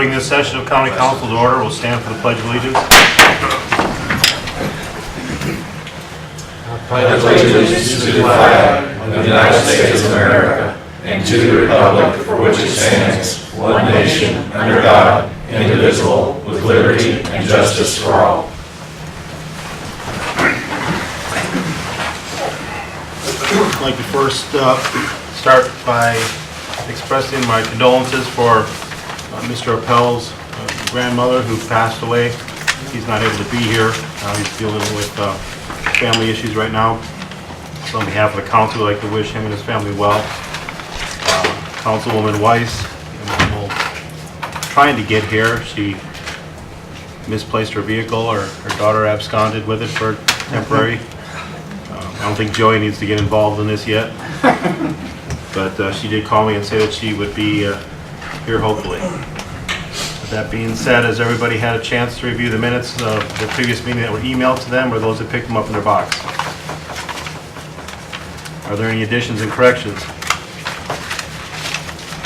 Calling this session of County Council to order. We'll stand for the Pledge of Allegiance. Pledge allegiance to the flag of the United States of America and to the republic for which it stands, one nation, under God, indivisible, with liberty and justice for all. I'd like to first start by expressing my condolences for Mr. Appel's grandmother who passed away. He's not able to be here. He's dealing with family issues right now. So on behalf of the council, I'd like to wish him and his family well. Councilwoman Weiss, trying to get here. She misplaced her vehicle, or her daughter absconded with it for temporary. I don't think Joey needs to get involved in this yet. But she did call me and say that she would be here hopefully. With that being said, has everybody had a chance to review the minutes of the previous meeting that were emailed to them, or those that picked them up in their box? Are there any additions and corrections?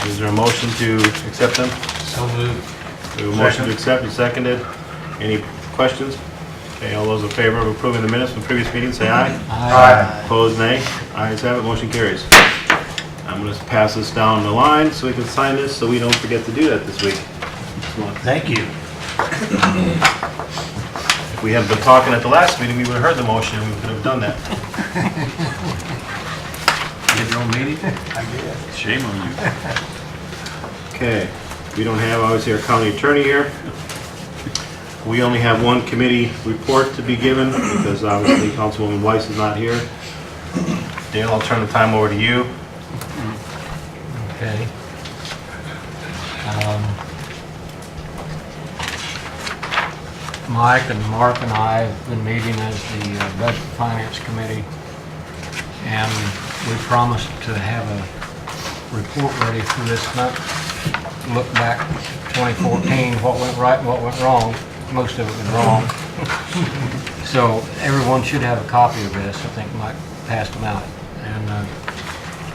Is there a motion to accept them? So moved. We have a motion to accept and seconded. Any questions? Okay, all those in favor of approving the minutes from previous meetings, say aye. Aye. Opposed, nay. Ayes have it, motion carries. I'm going to pass this down the line so we can sign this so we don't forget to do that this week. Thank you. If we had been talking at the last meeting, we would have heard the motion and we could have done that. You had your own meeting? I did. Shame on you. Okay, we don't have obviously our county attorney here. We only have one committee report to be given because obviously Councilwoman Weiss is not here. Dale, I'll turn the time over to you. Okay. Mike and Mark and I have been meeting as the Budget Finance Committee, and we promised to have a report ready for this month. Look back 2014, what went right and what went wrong. Most of it was wrong. So everyone should have a copy of this. I think Mike passed them out. And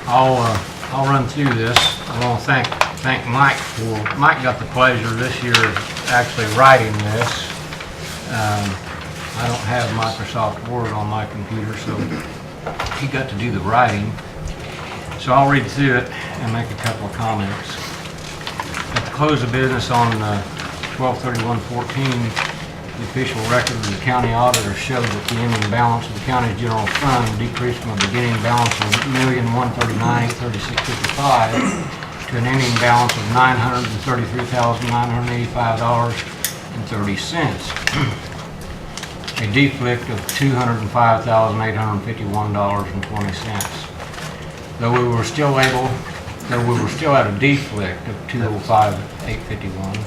I'll run through this. I want to thank Mike for, Mike got the pleasure this year of actually writing this. I don't have Microsoft Word on my computer, so he got to do the writing. So I'll read through it and make a couple of comments. At the close of business on 12/31/14, the official record of the county auditor showed that the ending balance of the county's general fund decreased from a beginning balance of $1,139,3655 to an ending balance of $933,985.30. A deflict of $205,851.20. Though we were still at a deflict of $205,851,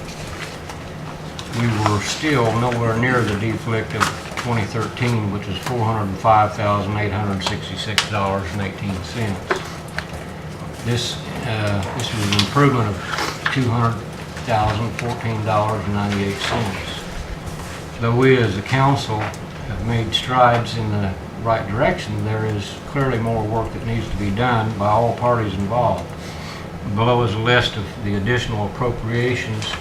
we were still nowhere near the deflict of 2013, which is $405,866.18. This was an improvement of $200,014.98. Though we as a council have made strides in the right direction, there is clearly more work that needs to be done by all parties involved. Below is a list of the additional appropriations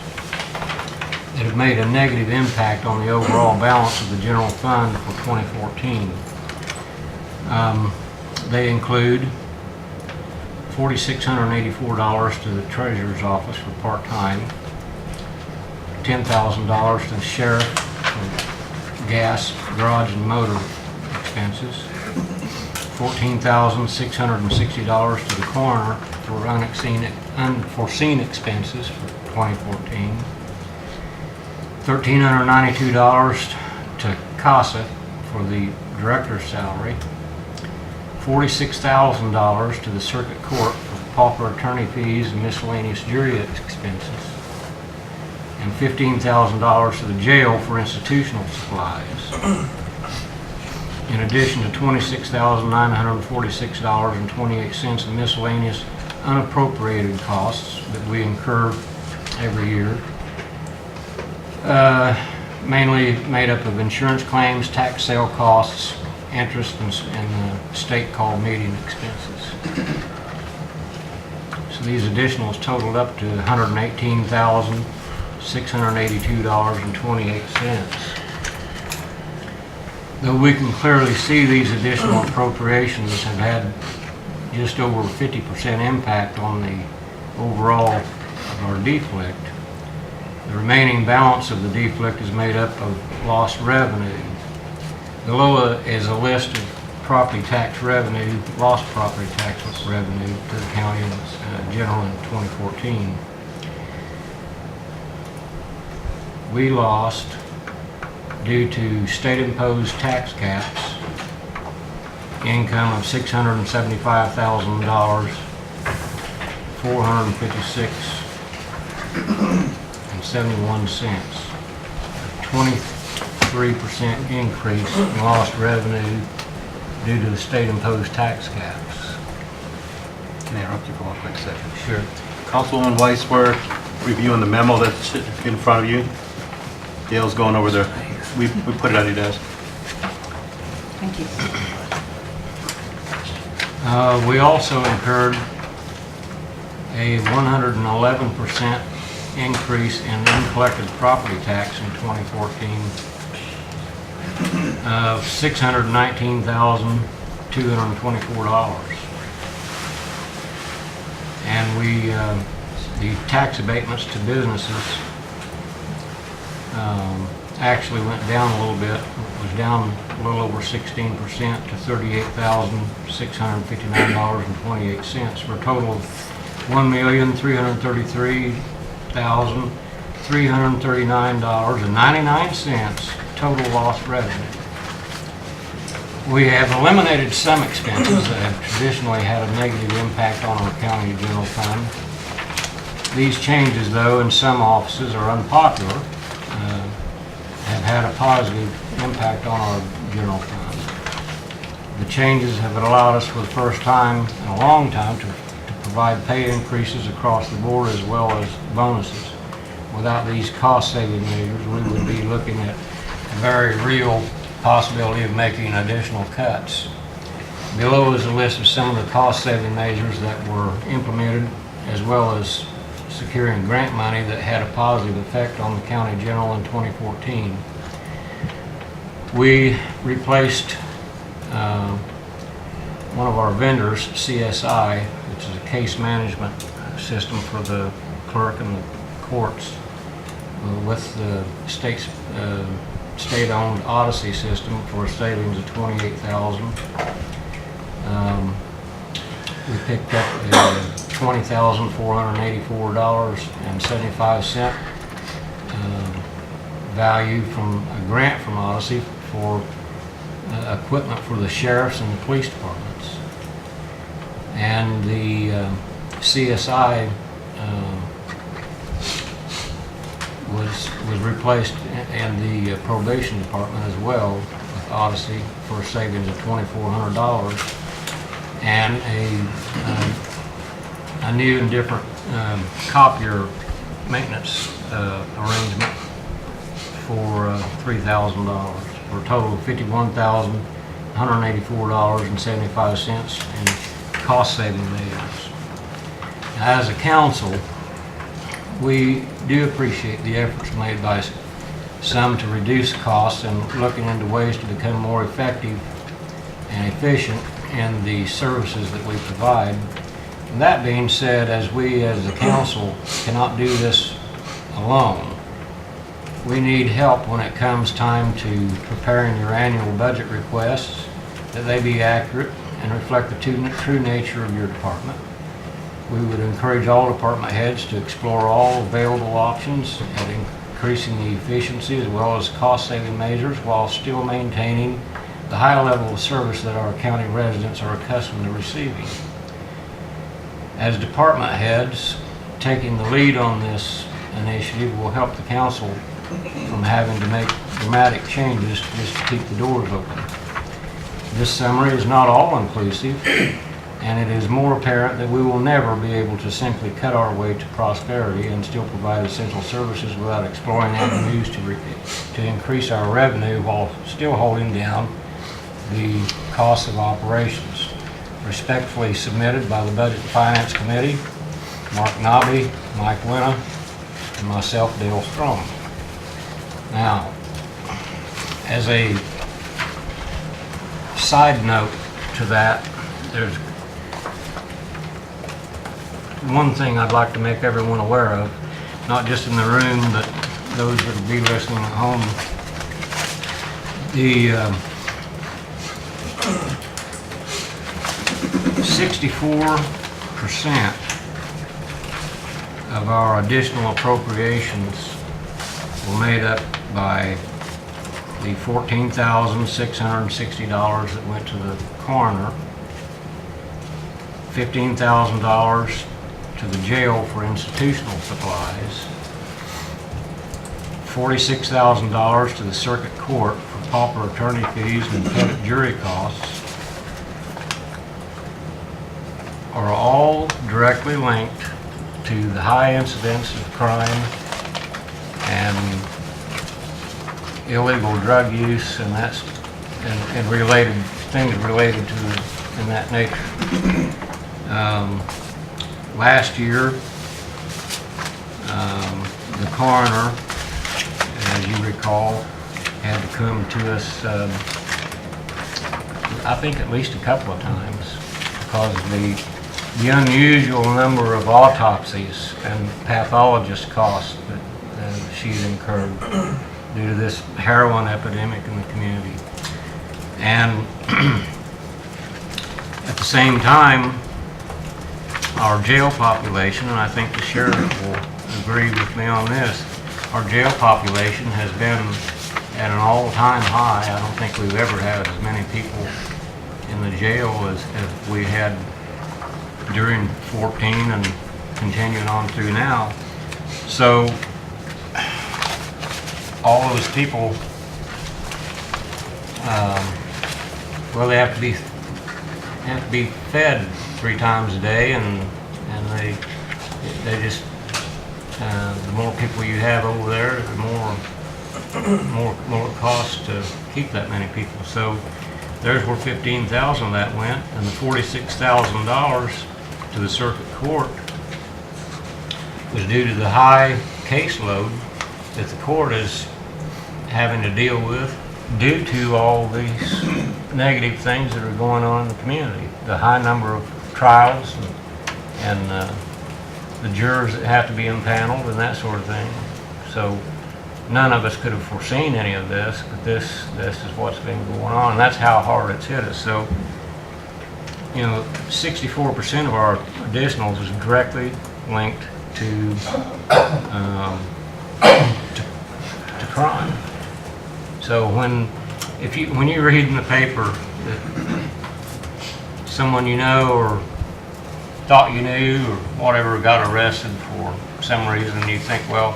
that have made a negative impact on the overall balance of the general fund for 2014. They include $4,684 to the treasurer's office for part-time, $10,000 to the sheriff for gas, garage, and motor expenses, $14,660 to the coroner for unforeseen expenses for 2014, $1,392 to CASA for the director's salary, $46,000 to the circuit court for pauper attorney fees and miscellaneous jury expenses, and $15,000 to the jail for institutional supplies. In addition to $26,946.28 in miscellaneous unappropriated costs that we incur every year, mainly made up of insurance claims, tax sale costs, interest, and state call meeting expenses. So these additionals totaled up to $118,000. $682.28. Though we can clearly see these additional appropriations have had just over 50% impact on the overall of our deflect, the remaining balance of the deflect is made up of lost revenue. Below is a list of property tax revenue, lost property tax revenue to the county general in 2014. We lost, due to state-imposed tax caps, income of $675,000, $456.71. A 23% increase in lost revenue due to the state-imposed tax caps. Can I interrupt you for one quick second? Sure. Councilwoman Weiss, we're reviewing the memo that's in front of you. Dale's going over there. We put it on your desk. Thank you. We also incurred a 111% increase in uncollected property tax in 2014 of $619,224. And the tax abatements to businesses actually went down a little bit. It was down a little over 16% to $38,659.28 for a total of $1,333,339.99 total lost revenue. We have eliminated some expenses that have traditionally had a negative impact on our county general fund. These changes, though, in some offices are unpopular, have had a positive impact on our general fund. The changes have allowed us for the first time in a long time to provide pay increases across the board as well as bonuses. Without these cost-saving measures, we would be looking at a very real possibility of making additional cuts. Below is a list of some of the cost-saving measures that were implemented, as well as securing grant money that had a positive effect on the county general in 2014. We replaced one of our vendors, CSI, which is a case management system for the clerk and the courts, with the state-owned Odyssey system for a savings of $28,000. We picked up a $20,484.75 value from a grant from Odyssey for equipment for the sheriffs and the police departments. And the CSI was replaced, and the probation department as well, with Odyssey for a savings of $2,400, and a new and different copier maintenance arrangement for $3,000, for a total of $51,184.75 in cost-saving measures. Now, as a council, we do appreciate the efforts made by some to reduce costs and looking into ways to become more effective and efficient in the services that we provide. And that being said, as we as the council cannot do this alone, we need help when it comes time to preparing your annual budget requests, that they be accurate and reflect the true nature of your department. We would encourage all department heads to explore all available options at increasing the efficiency as well as cost-saving measures while still maintaining the high level of service that our county residents are accustomed to receiving. As department heads, taking the lead on this initiative will help the council from having to make dramatic changes just to keep the doors open. This summary is not all-inclusive, and it is more apparent that we will never be able to simply cut our way to prosperity and still provide essential services without exploring avenues to increase our revenue while still holding down the costs of operations. Respectfully submitted by the Budget and Finance Committee, Mark Nobby, Mike Winna, and myself, Dale Strong. Now, as a side note to that, there's one thing I'd like to make everyone aware of, not just in the room, but those that will be listening at home. The 64% of our additional appropriations were made up by the $14,660 that went to the coroner, $15,000 to the jail for institutional supplies, $46,000 to the circuit court for pauper attorney fees and pettit jury costs, are all directly linked to the high incidence of crime and illegal drug use and and related things related to in that nature. Last year, the coroner, as you recall, had to come to us, I think at least a couple of times, because of the unusual number of autopsies and pathologist costs that she'd incurred due to this heroin epidemic in the community. And at the same time, our jail population, and I think the sheriff will agree with me on this, our jail population has been at an all-time high. I don't think we've ever had as many people in the jail as we had during 14 and continuing on through now. So all those people, well, they have to be fed 3 times a day, and they just the more people you have over there, the more it costs to keep that many people. So there's where 15,000 of that went, and the $46,000 to the circuit court was due to the high caseload that the court is having to deal with due to all these negative things that are going on in the community. The high number of trials and the jurors that have to be impaneled and that sort of thing. So none of us could have foreseen any of this, but this is what's been going on, and that's how hard it's hit us. So, 64% of our additionals is directly linked to crime. So when you read in the paper that someone you know or thought you knew or whatever got arrested for some reason, you think, well,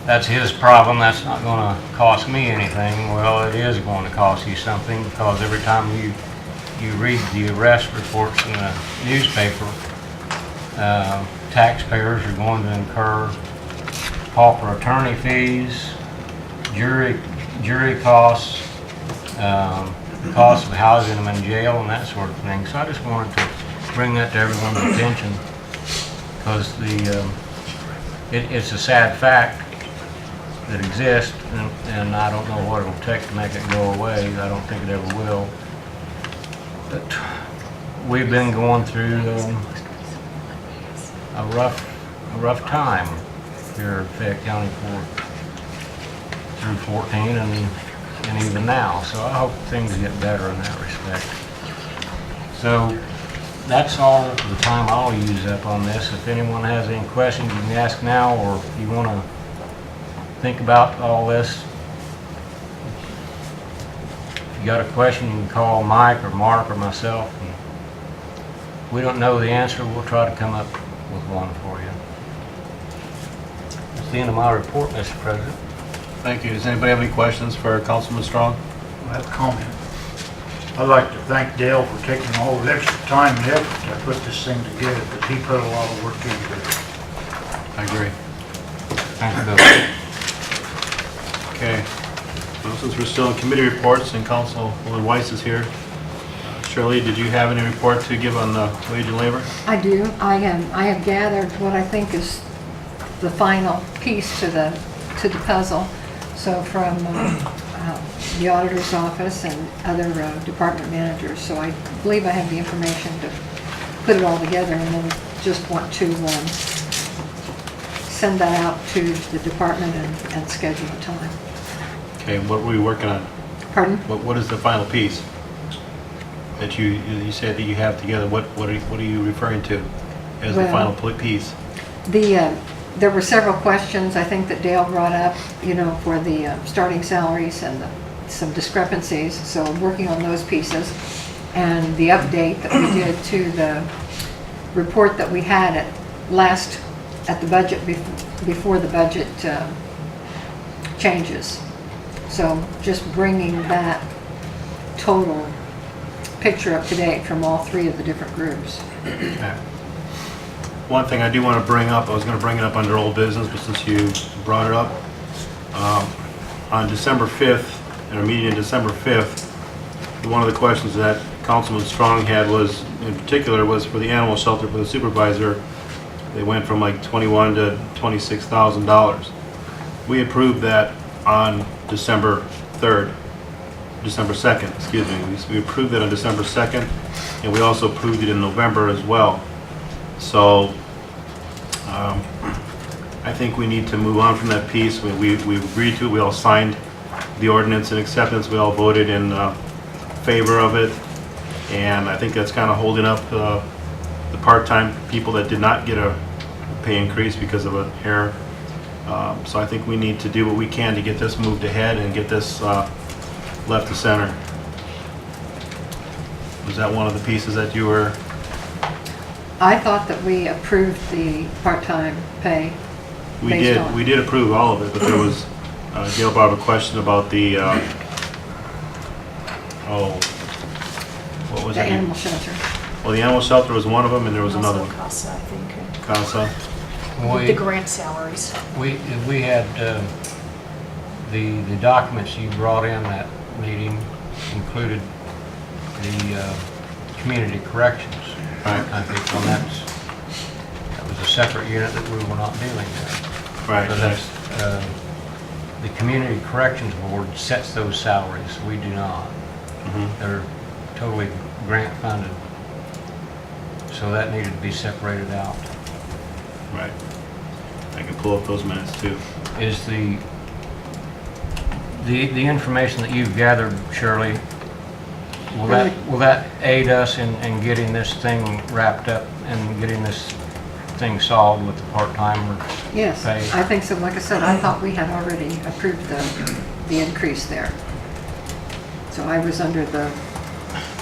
that's his problem, that's not going to cost me anything. Well, it is going to cost you something, because every time you read the arrest reports in the newspaper, taxpayers are going to incur pauper attorney fees, jury costs, the cost of housing them in jail and that sort of thing. So I just wanted to bring that to everyone's attention, because it's a sad fact that exists, and I don't know what it'll take to make it go away. I don't think it ever will. But we've been going through a rough time here at Fayette County through 14 and even now. So I hope things get better in that respect. So that's all the time I'll use up on this. If anyone has any questions, you can ask now, or if you want to think about all this. If you got a question, you can call Mike or Mark or myself. And if we don't know the answer, we'll try to come up with one for you. That's the end of my report, Mr. President. Thank you. Does anybody have any questions for Councilman Strong? I have a comment. I'd like to thank Dale for taking all the extra time and effort to put this thing together, because he put a lot of work into it. I agree. Thank you, Bill. Okay. Well, since we're still in committee reports and Councilwoman Weiss is here, Shirley, did you have any report to give on the wage and labor? I do. I have gathered what I think is the final piece to the puzzle. So from the auditor's office and other department managers. So I believe I have the information to put it all together, and then just want to send that out to the department and schedule a time. Okay, what were we working on? Pardon? What is the final piece that you said that you have together? What are you referring to as the Well, final piece? There were several questions I think that Dale brought up, for the starting salaries and some discrepancies. So I'm working on those pieces. And the update that we did to the report that we had at the budget before the budget changes. So just bringing that total picture up to date from all three of the different groups. Okay. One thing I do want to bring up, I was going to bring it up under old business, but since you brought it up, on December 5th, in our meeting on December 5th, one of the questions that Councilman Strong had was, in particular, was for the animal shelter for the supervisor. They went from like $21,000 to $26,000. We approved that on December 2nd, excuse me. We approved it on December 2nd, and we also approved it in November as well. So I think we need to move on from that piece. We agreed to it. We all signed the ordinance and acceptance. We all voted in favor of it. And I think that's kind of holding up the part-time people that did not get a pay increase because of an error. So I think we need to do what we can to get this moved ahead and get this left to center. Was that one of the pieces that you were? I thought that we approved the part-time pay. We based did. on- We did approve all of it, but there was Gail brought up a question about the what was The it? animal shelter. Well, the animal shelter was one of them, and there was another Also one. CASA, I think. CASA. The grant salaries. We had, the documents you brought in that meeting included the community corrections. Right. I think, well, that was a separate unit that we were not dealing with. Right. So that's, the community corrections board sets those salaries, we do not. Mhm. They're totally grant funded. So that needed to be separated out. Right. I can pull up those minutes too. Is the information that you've gathered, Shirley, will that aid us in getting this thing wrapped up and getting this thing solved with the part-timers? Yes, Pay? I think so. Like I said, I thought we had already approved the increase there. So I was under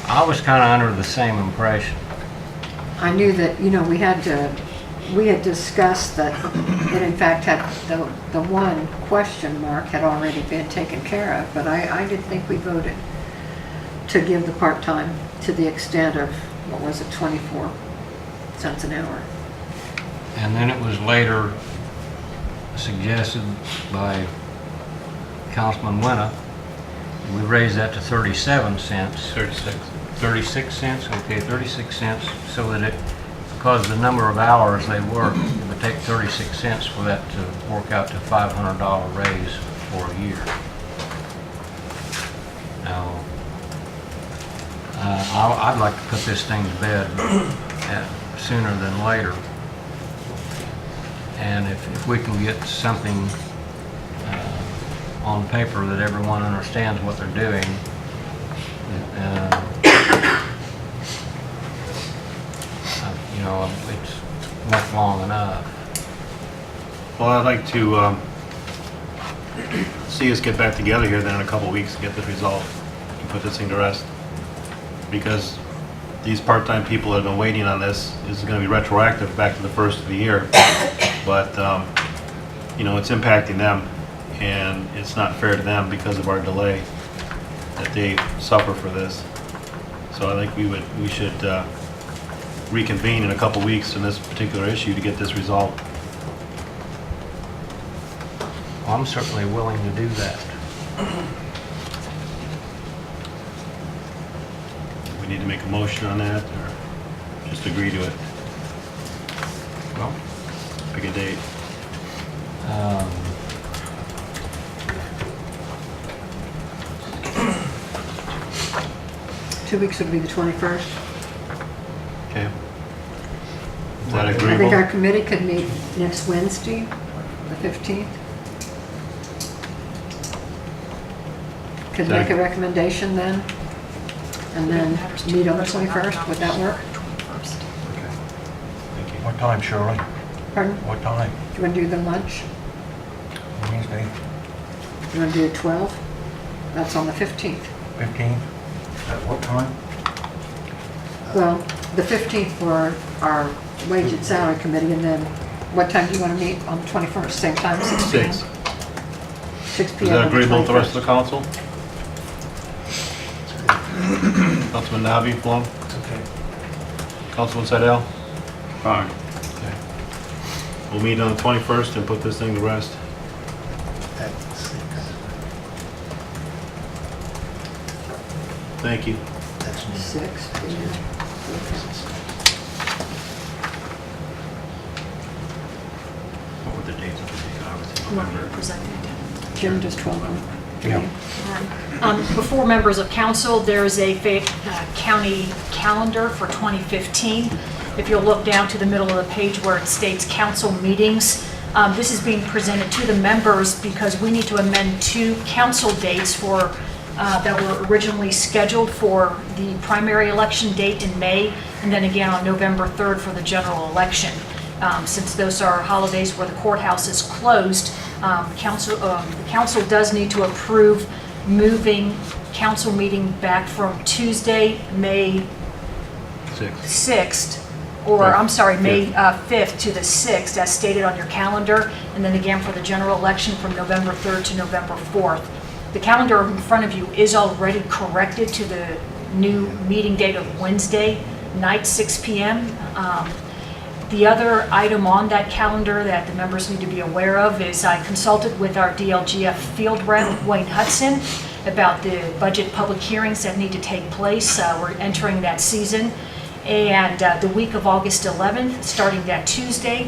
I was kind of under the same impression. I knew that, we had discussed that it in fact had, the one question mark had already been taken care of, but I did think we voted to give the part-time to the extent of, 24 cents an hour. And then it was later suggested by Councilman Winna, we raised that to 37 cents. 36. 36 cents, okay, 36 cents, so that because of the number of hours they work, it would take 36 cents for that to work out to $500 raise for a year. Now, I'd like to put this thing to bed sooner than later. And if we can get something on paper that everyone understands what they're doing, it's not long enough. Well, I'd like to see us get back together here then in a couple of weeks to get this resolved and put this thing to rest. Because these part-time people that have been waiting on this is going to be retroactive back to the first of the year. But, it's impacting them, and it's not fair to them because of our delay that they suffer for this. So I think we should reconvene in a couple of weeks in this particular issue to get this resolved. Well, I'm certainly willing to do that. We need to make a motion on that, or just agree to it? Well, Pick a date. Um, 2 weeks would be the 21st. Okay. Is that I think agreeable? our committee could meet next Wednesday, the 15th. Could make a recommendation then, and then meet on the 21st. Would that work? 21st. Okay. Thank you. What time, Shirley? Pardon? What time? Do you want to do the lunch? Wednesday, You want to do 12? That's on the 15th. 15? At what time? Well, the 15th for our wage and salary committee, and then what time do you want to meet on the 21st? Same time, 6 p.m.? 6. 6 p.m. Is that on the agreeable with the rest of 21st. the council? Councilman Nabi, Plum? It's okay. Councilman Sidell? Fine. Okay. We'll meet on the 21st and put this thing to rest. At 6. Thank you. That's 6 p.m. What were the dates of the obviously You want me to November? present it? Jim does 12 on. Yeah. Before members of council, there is a Fayette County calendar for 2015. If you'll look down to the middle of the page where it states council meetings, this is being presented to the members because we need to amend 2 council dates that were originally scheduled for the primary election date in May, and then again on November 3rd for the general election. Since those are holidays where the courthouse is closed, the council does need to approve moving council meeting back from Tuesday, May 6th, or Right. I'm sorry, May Fifth. 5th to the 6th, as stated on your calendar, and then again for the general election from November 3rd to November 4th. The calendar in front of you is already corrected to the new meeting date of Wednesday night, 6 p.m. The other item on that calendar that the members need to be aware of is I consulted with our DLGF field rep, Wayne Hudson, about the budget public hearings that need to take place. We're entering that season. And the week of August 11th, starting that Tuesday,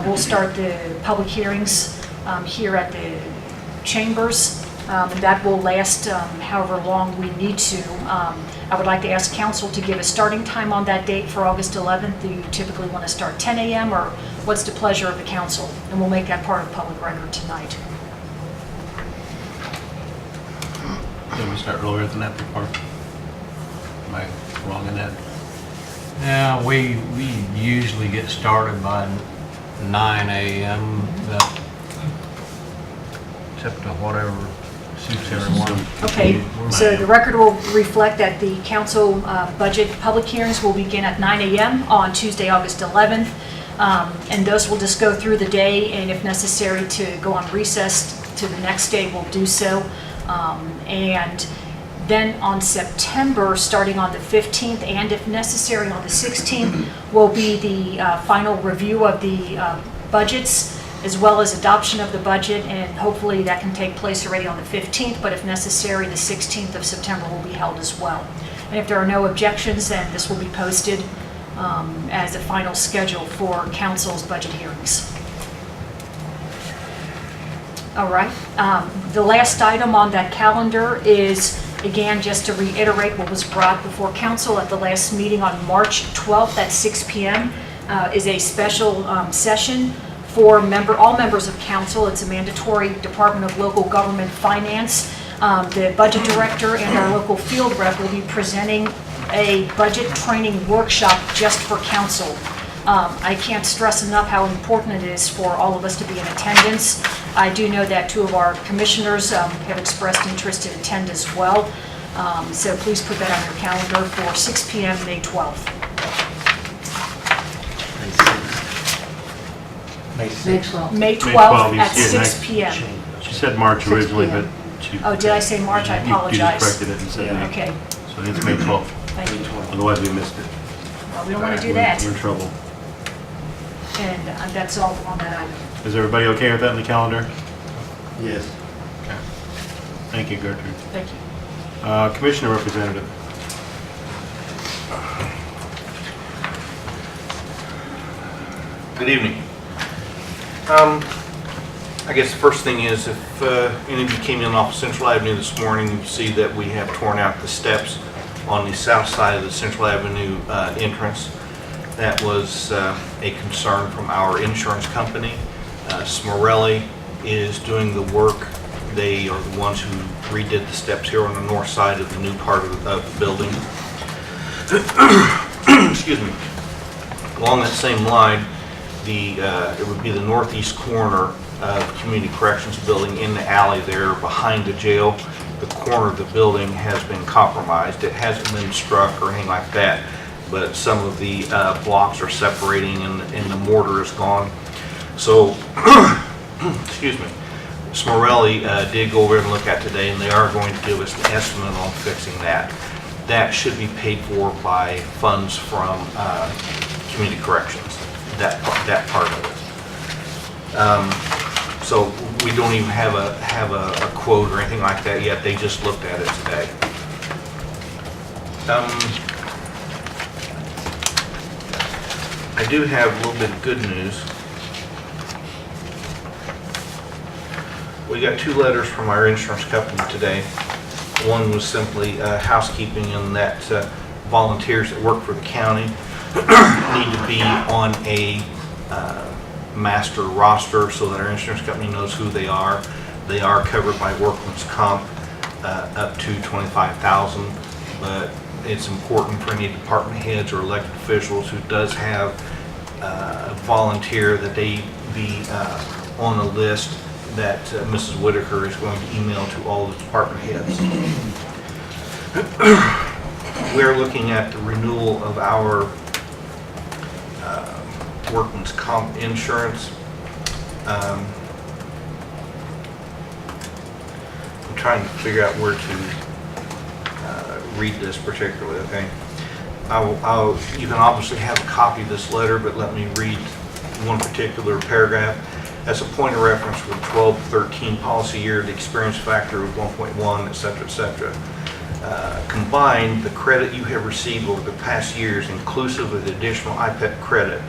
we'll start the public hearings here at the chambers. And that will last however long we need to. I would like to ask council to give a starting time on that date for August 11th. Do you typically want to start 10 a.m. or what's the pleasure of the council? And we'll make that part of public record tonight. Can we start earlier than that before? Am I wrong in that? Yeah, we usually get started by 9 a.m., but except to whatever suits everyone. Okay, so the record will reflect that the council budget public hearings will begin at 9 a.m. on Tuesday, August 11th. And those will just go through the day, and if necessary to go on recess to the next day, we'll do so. And then on September, starting on the 15th, and if necessary on the 16th, will be the final review of the budgets, as well as adoption of the budget, and hopefully that can take place already on the 15th, but if necessary, the 16th of September will be held as well. And if there are no objections, then this will be posted as a final schedule for council's budget hearings. All right. The last item on that calendar is, again, just to reiterate what was brought before council at the last meeting on March 12th at 6 p.m. Is a special session for all members of council. It's a mandatory Department of Local Government Finance. The budget director and our local field rep will be presenting a budget training workshop just for council. I can't stress enough how important it is for all of us to be in attendance. I do know that 2 of our commissioners have expressed interest to attend as well. So please put that on your calendar for 6 p.m. May 12th. May May 6th. 12th. May May 12th 12th, you at see it 6 next- p.m. She said March 6 originally, but p.m. she... Oh, did I say March? I You just apologize. corrected it and said May. Okay, So it's May 12th. thank you. Otherwise, we missed it. Well, we don't want to do We're- that. We're in trouble. And that's all on that item. Is everybody okay with that in the calendar? Yes. Thank you, Gertrude. Thank you. Commissioner representative. Good evening. I guess the first thing is, if any of you came in off of Central Avenue this morning, you see that we have torn out the steps on the south side of the Central Avenue entrance. That was a concern from our insurance company. Smorelli is doing the work. They are the ones who redid the steps here on the north side of the new part of the building. Excuse me. Along that same line, it would be the northeast corner of Community Corrections Building in the alley there behind the jail. The corner of the building has been compromised. It hasn't been struck or anything like that, but some of the blocks are separating and the mortar is gone. So, excuse me, Smorelli did go over and look at today, and they are going to give us an estimate on fixing that. That should be paid for by funds from Community Corrections, that part of it. So we don't even have a quote or anything like that yet. They just looked at it today. I do have a little bit of good news. We got 2 letters from our insurance company today. One was simply housekeeping, and that volunteers that work for the county need to be on a master roster so that our insurance company knows who they are. They are covered by workman's comp up to $25,000, but it's important for any department heads or elected officials who does have a volunteer that they be on a list that Mrs. Whitaker is going to email to all the department heads. We're looking at the renewal of our workman's comp insurance. I'm trying to figure out where to read this particularly, okay? You can obviously have a copy of this letter, but let me read one particular paragraph. As a point of reference for the 12-13 policy year, the experience factor of 1.1, et cetera, et cetera. Combined, the credit you have received over the past years, inclusive of the additional IPEP credit,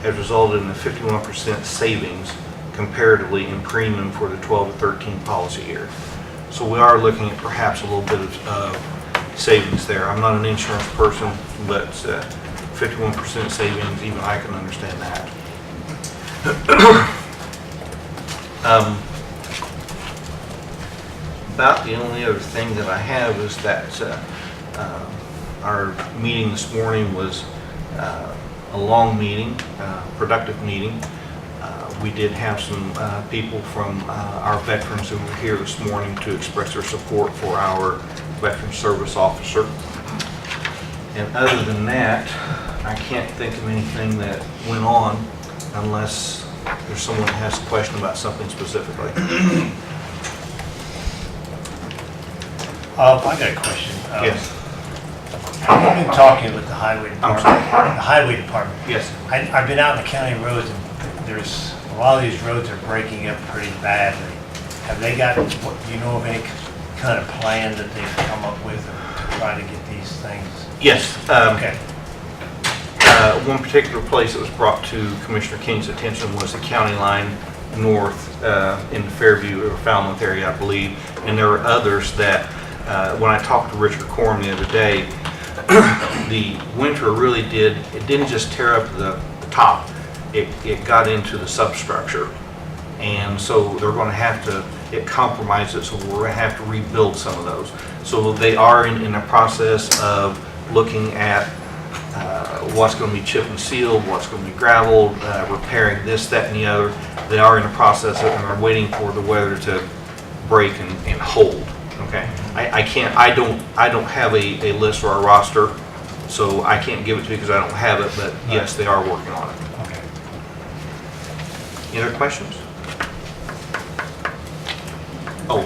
has resulted in a 51% savings comparatively in premium for the 12-13 policy year. So we are looking at perhaps a little bit of savings there. I'm not an insurance person, but 51% savings, even I can understand that. About the only other thing that I have is that our meeting this morning was a long meeting, productive meeting. We did have some people from our veterans who were here this morning to express their support for our veteran service officer. And other than that, I can't think of anything that went on unless there's someone who has a question about something specifically. I got a question. Yes. I've been talking with the highway I'm department. sorry. The highway department. Yes. I've been out in the county roads, and there's, a lot of these roads are breaking up pretty badly. Have they got, do you know of any kind of plan that they've come up with to try to get these things? Yes. Okay. One particular place that was brought to Commissioner King's attention was the county line north in the Fairview or Falmouth area, I believe. And there are others that, when I talked to Richard Corm the other day, the winter really it didn't just tear up the top, it got into the substructure. And so they're going to have to, it compromised it, so we're going to have to rebuild some of those. So they are in the process of looking at what's going to be chip and sealed, what's going to be gravelled, repairing this, that, and the other. They are in the process of, and are waiting for the weather to break and hold. Okay, I don't have a list or a roster, so I can't give it to you because I don't have it. But yes, they are working on it. Okay. Any other questions? Oh,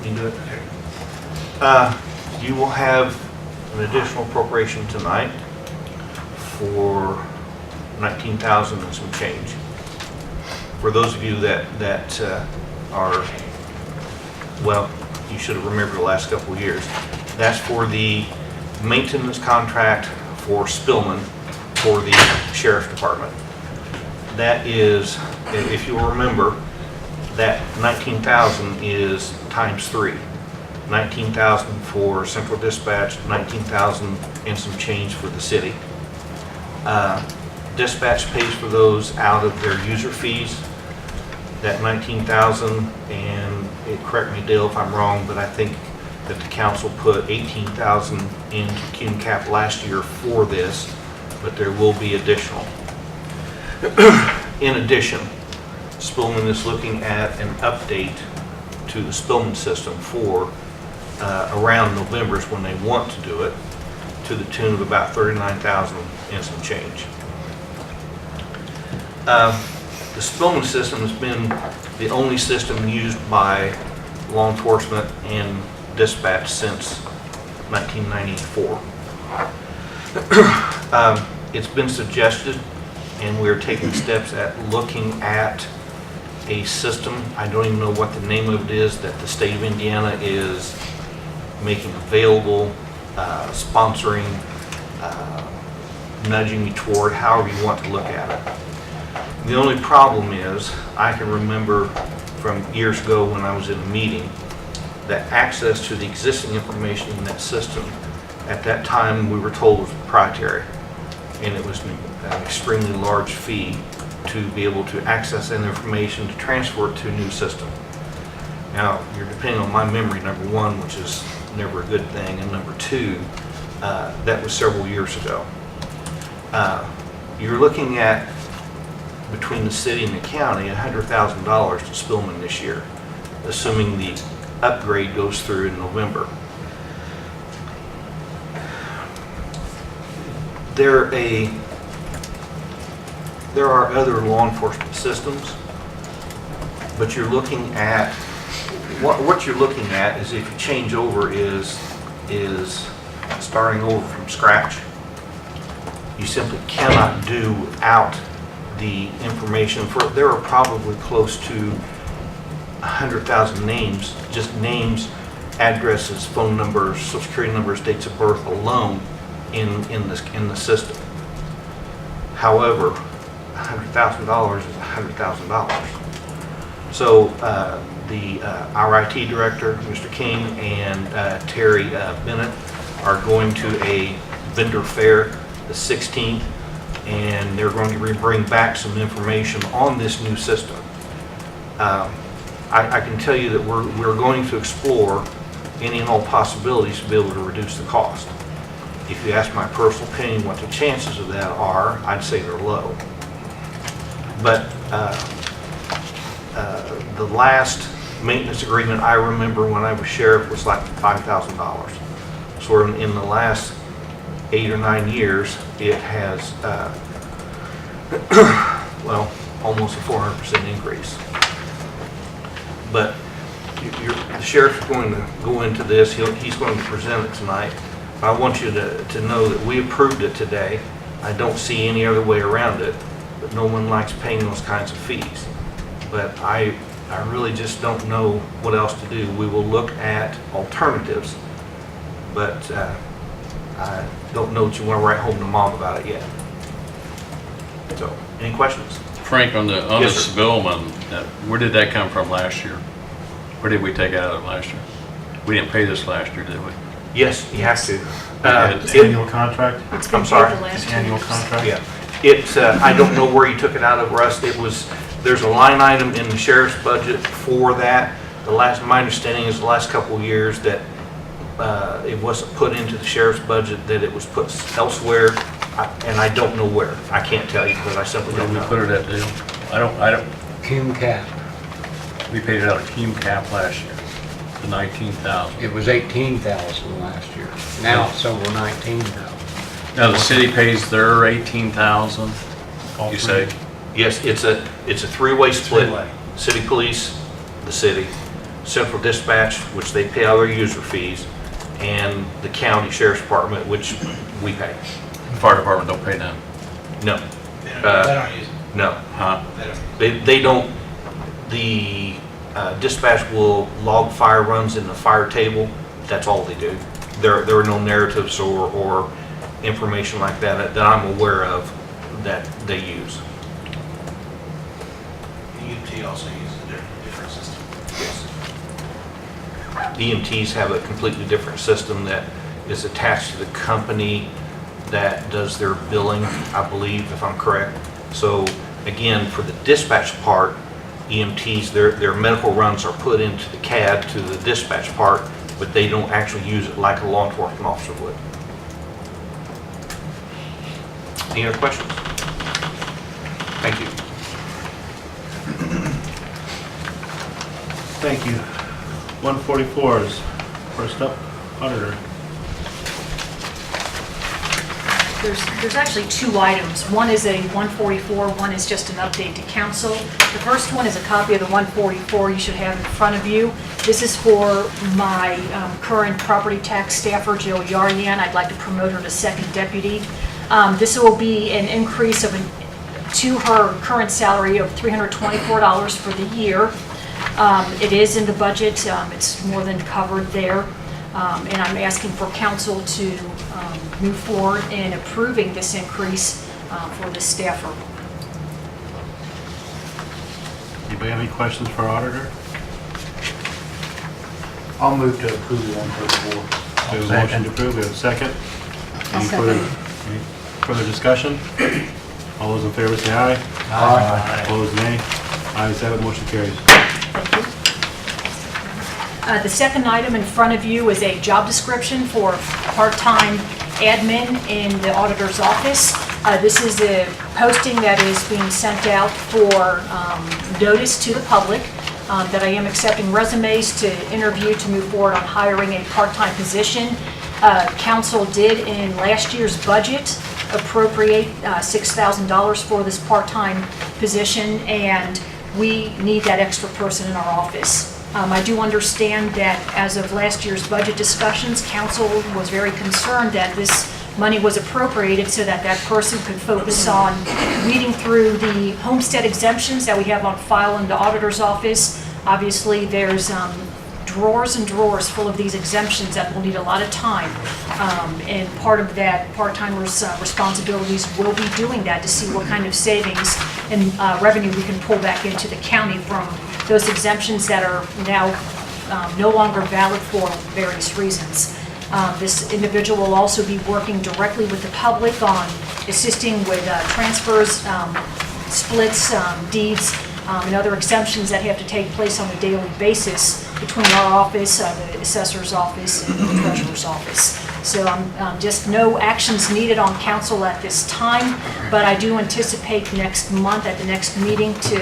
you do it. You will have an additional appropriation tonight for $19,000 and some change. For those of you that are, well, you should have remembered the last couple of years. That's for the maintenance contract for Spillman for the Sheriff's Department. that is, if you'll remember, that 19,000 is times 3. 19,000 for central dispatch, 19,000 and some change for the city. Dispatch pays for those out of their user fees. That 19,000, and correct me Dale if I'm wrong, but I think that the council put 18,000 into Cume Cap last year for this, but there will be additional. In addition, Spillman is looking at an update to the Spillman system for around November is when they want to do it, to the tune of about 39,000 and some change. The Spillman system has been the only system used by law enforcement and dispatch since 1994. It's been suggested, and we're taking steps at looking at a system, I don't even know what the name of it is, that the state of Indiana is making available, sponsoring, nudging me toward, however you want to look at it. The only problem is, I can remember from years ago when I was in a meeting, that access to the existing information in that system, at that time we were told was proprietary, and it was an extremely large fee to be able to access that information to transfer it to a new system. Now, you're depending on my memory, number one, which is never a good thing, and number two, that was several years ago. You're looking at, between the city and the county, $100,000 to Spillman this year, assuming the upgrade goes through in November. There are other law enforcement systems, but you're looking at, what you're looking at is, if you change over, is starting over from scratch. You simply cannot do without the information. There are probably close to 100,000 names, just names, addresses, phone numbers, social security numbers, dates of birth alone in the system. However, $100,000 is $100,000. So our IT director, Mr. King, and Terry Bennett are going to a vendor fair the 16th, and they're going to bring back some information on this new system. I can tell you that we're going to explore any and all possibilities to be able to reduce the cost. If you ask my personal opinion what the chances of that are, I'd say they're low. But the last maintenance agreement I remember when I was sheriff was like $5,000. So in the last 8 or 9 years, it has, well, almost a 400% increase. But the sheriff's going to go into this. He's going to present it tonight. I want you to know that we approved it today. I don't see any other way around it, but no one likes paying those kinds of fees. But I really just don't know what else to do. We will look at alternatives, but I don't know that you want to write home to mom about it yet. So, any questions? Frank, on the Yes, sir. Spillman, where did that come from last year? Where did we take it out of last year? We didn't pay this last year, did we? Yes, you have to. It's annual contract? It's been I'm sorry? paid the last It's 2 annual years. contract? Yeah. I don't know where you took it out of, Russ. There's a line item in the sheriff's budget for that. My understanding is the last couple of years that it wasn't put into the sheriff's budget, that it was put elsewhere, and I don't know where. I can't tell you because I simply Where don't did we put know. it at, Dale? I don't, Cume Cap, we paid it out of Cume Cap last year, the 19,000. it was 18,000 last year. Now it's over 19,000. Now, the city pays their 18,000, you say? Yes, it's a three-way split. Three-way. City police, the city, central dispatch, which they pay all their user fees, and the county sheriff's department, which we pay. The fire department don't pay them. No. They don't use it. No. Huh? They don't, the dispatch will log fire runs in the fire table. That's all they do. There are no narratives or information like that I'm aware of that they use. also uses a different system. EMTs have a completely different system that is attached to the company that does their billing, I believe, if I'm correct. So again, for the dispatch part, EMTs, their medical runs are put into the CAD to the dispatch part, but they don't actually use it like a law enforcement officer would. Any other questions? Thank you. Thank you. 144 is first up, auditor. There's actually two items. One is a 144, one is just an update to council. The first one is a copy of the 144 you should have in front of you. This is for my current property tax staffer, Jill Yaryan. I'd like to promote her to second deputy. This will be an increase to her current salary of $324 for the year. It is in the budget. It's more than covered there. And I'm asking for council to move forward in approving this increase for the staffer. Anybody have any questions for our auditor? I'll move to approve 134. We have a motion to approve, we have a second. I'll Any further discussion? All those in favor say aye. Aye. Opposed, nay. Ayes have it, motion carries. The second item in front of you is a job description for part-time admin in the auditor's office. This is a posting that is being sent out for notice to the public that I am accepting resumes to interview to move forward on hiring a part-time position. Council did in last year's budget appropriate $6,000 for this part-time position, and we need that extra person in our office. I do understand that as of last year's budget discussions, council was very concerned that this money was appropriated so that that person could focus on reading through the homestead exemptions that we have on file in the auditor's office. Obviously, there's drawers and drawers full of these exemptions that will need a lot of time. And part of that part-timer's responsibilities will be doing that to see what kind of savings and revenue we can pull back into the county from those exemptions that are now no longer valid for various reasons. This individual will also be working directly with the public on assisting with transfers, splits, deeds, and other exemptions that have to take place on a daily basis between our office, the assessor's office, and the treasurer's office. So just no actions needed on council at this time, but I do anticipate next month at the next meeting to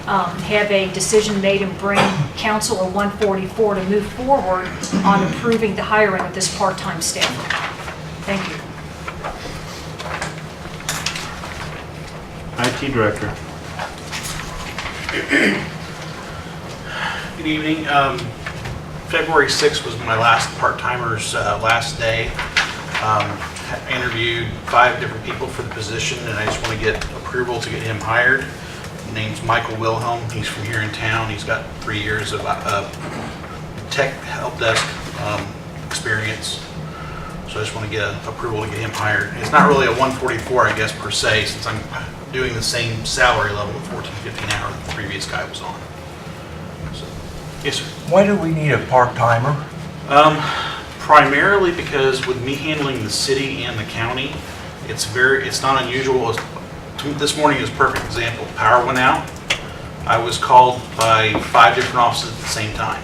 have a decision made and bring council a 144 to move forward on approving the hiring of this part-time staff. Thank you. IT director. Good evening. February 6th was my last part-timer's last day. I interviewed 5 different people for the position, and I just want to get approval to get him hired. His name's Michael Wilhelm. He's from here in town. He's got 3 years of tech help desk experience. So I just want to get approval to get him hired. It's not really a 144, I guess, per se, since I'm doing the same salary level of 14, 15 hours that the previous guy was on. So, yes, sir. Why do we need a part-timer? Primarily because with me handling the city and the county, it's not unusual. This morning is a perfect example. Power went out. I was called by 5 different offices at the same time,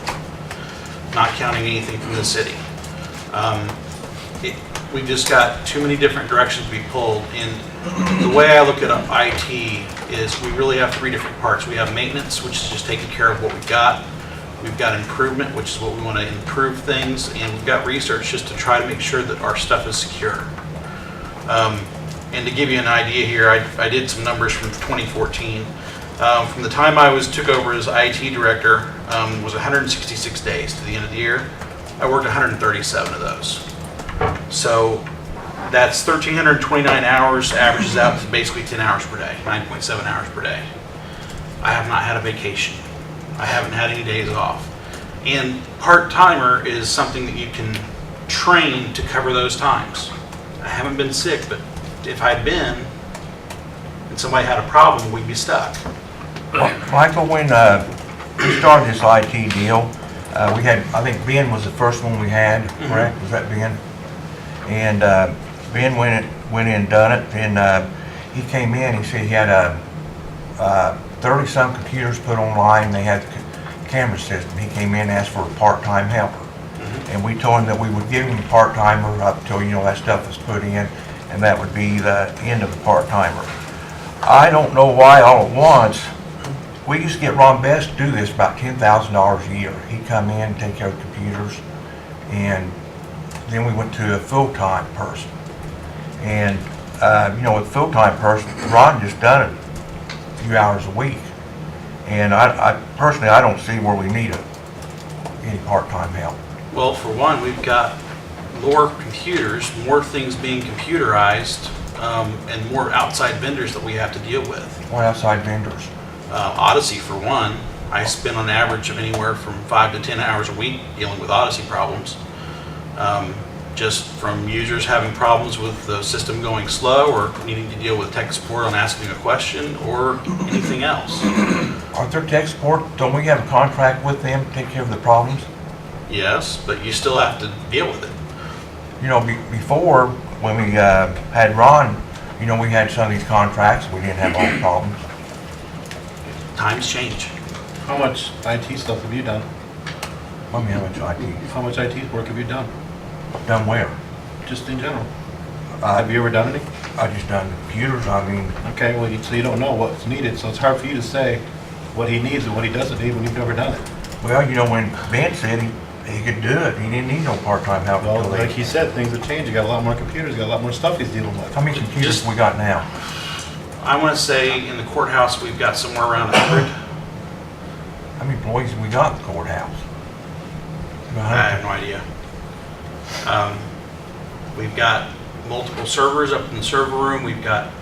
not counting anything from the city. We've just got too many different directions to be pulled. And the way I look at IT is we really have 3 different parts. We have maintenance, which is just taking care of what we've got. We've got improvement, which is what we want to improve things. And we've got research just to try to make sure that our stuff is secure. And to give you an idea here, I did some numbers from 2014. From the time I took over as IT director, was 166 days to the end of the year. I worked 137 of those. So that's 1,329 hours, averages out to basically 10 hours per day, 9.7 hours per day. I have not had a vacation. I haven't had any days off. And part-timer is something that you can train to cover those times. I haven't been sick, but if I'd been and somebody had a problem, we'd be stuck. Michael, when we started this IT deal, we had, I think Ben was the first one we had, correct? Was that Ben? And Ben went in and done it, and he came in, he said he had 30-some computers put online, they had the camera system. He came in and asked for a part-time helper. And we told him that we would give him a part-timer up till, that stuff was put in, and that would be the end of the part-timer. I don't know why all at once, we used to get Ron Best to do this about $10,000 a year. He'd come in and take care of the computers, and then we went to a full-time person. And, with a full-time person, Ron just done it a few hours a week. And I personally, I don't see where we need any part-time help. Well, for one, we've got more computers, more things being computerized, and more outside vendors that we have to deal with. What outside vendors? Odyssey, for one, I spend on average of anywhere from 5 to 10 hours a week dealing with Odyssey problems. Just from users having problems with the system going slow, or needing to deal with tech support on asking a question, or anything else. Aren't there tech support? Don't we have a contract with them to take care of the problems? Yes, but you still have to deal with it. Before, when we had Ron, we had some of these contracts, we didn't have all the problems. Times change. How much IT stuff have you done? I mean, how much IT? How much IT work have you done? Done where? Just in general. Have you ever done any? I just done computers, Okay, well, so you don't know what's needed, so it's hard for you to say what he needs and what he doesn't need when you've never done it. Well, when Ben said he could do it, he didn't need no part-time help. Well, like he said, things have changed. You got a lot more computers, you got a lot more stuff he's dealing with. How many computers we got now? I want to say in the courthouse, we've got somewhere around 100. How many employees have we got in the courthouse? I have no idea. We've got multiple servers up in the server room. We've got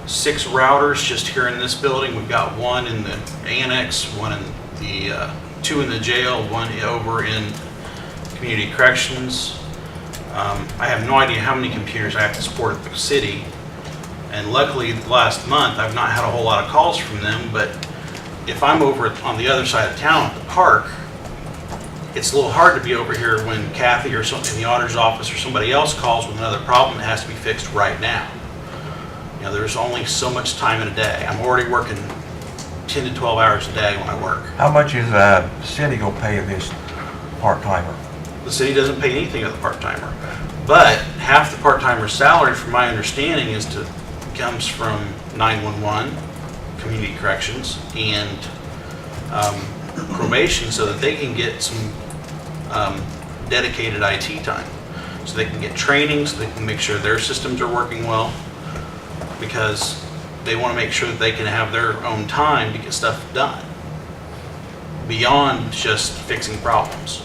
6 routers just here in this building. We've got 1 in the annex, 1 in the 2 in the jail, 1 over in community corrections. I have no idea how many computers I have to support at the city. And luckily, last month, I've not had a whole lot of calls from them, but if I'm over on the other side of town at the park, it's a little hard to be over here when Kathy or something in the auditor's office or somebody else calls with another problem that has to be fixed right now. There's only so much time in a day. I'm already working 10 to 12 hours a day when I work. How much is the city gonna pay this part-timer? The city doesn't pay anything of the part-timer, but half the part-timer's salary, from my understanding, comes from 911, community corrections, and probation, so that they can get some dedicated IT time. So they can get training, so they can make sure their systems are working well, because they want to make sure that they can have their own time to get stuff done, beyond just fixing problems.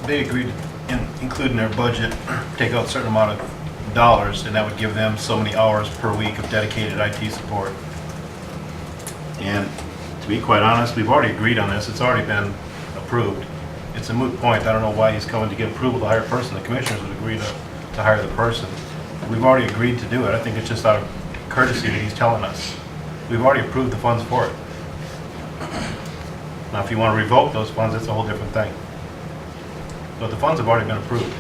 They agreed to include in their budget, take out a certain amount of dollars, and that would give them so many hours per week of dedicated IT support. And to be quite honest, we've already agreed on this. It's already been approved. It's a moot point. I don't know why he's coming to get approval to hire a person. The commissioners would agree to hire the person. We've already agreed to do it. I think it's just out of courtesy that he's telling us. We've already approved the funds for it. Now, if you want to revoke those funds, that's a whole different thing. But the funds have already been approved.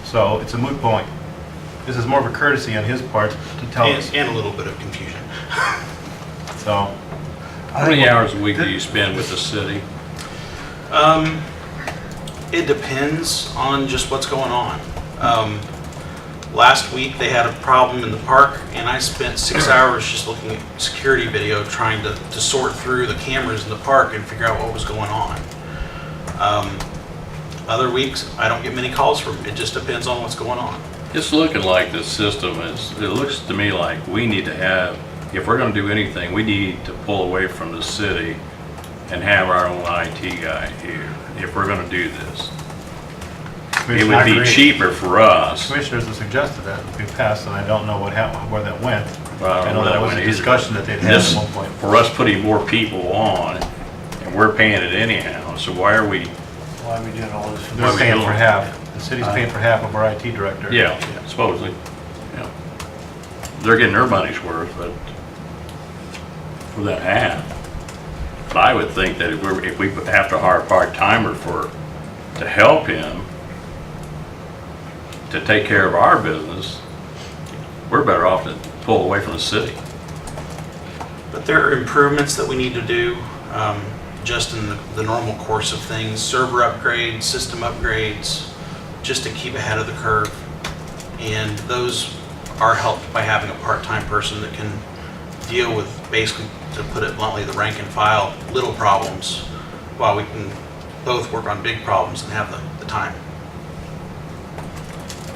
So it's a moot point. This is more of a courtesy on his part to tell us. And a little bit of confusion. So, How many hours a week do you spend with the city? It depends on just what's going on. Last week they had a problem in the park, and I spent 6 hours just looking at security video, trying to sort through the cameras in the park and figure out what was going on. Other weeks I don't get many calls from them. It just depends on what's going on. It's looking like the system it looks to me like we need to have, if we're going to do anything, we need to pull away from the city and have our own IT guy here if we're going to do this. It would be cheaper for us. Commissioners have suggested that we passed, and I don't know what happened, where that went. Well, I know that was a discussion that they'd had at one point. For us putting more people on, and we're paying it anyhow, so why are we? Why are we doing all this? They're paying for half. The city's paying for half of our IT director. Yeah, supposedly, yeah. They're getting their money's worth, but for that half. But I would think that if we have to hire a part-timer to help him, to take care of our business, we're better off to pull away from the city. But there are improvements that we need to do, just in the normal course of things, server upgrades, system upgrades, just to keep ahead of the curve. And those are helped by having a part-time person that can deal with, basically, to put it bluntly, the rank and file little problems, while we can both work on big problems and have the time.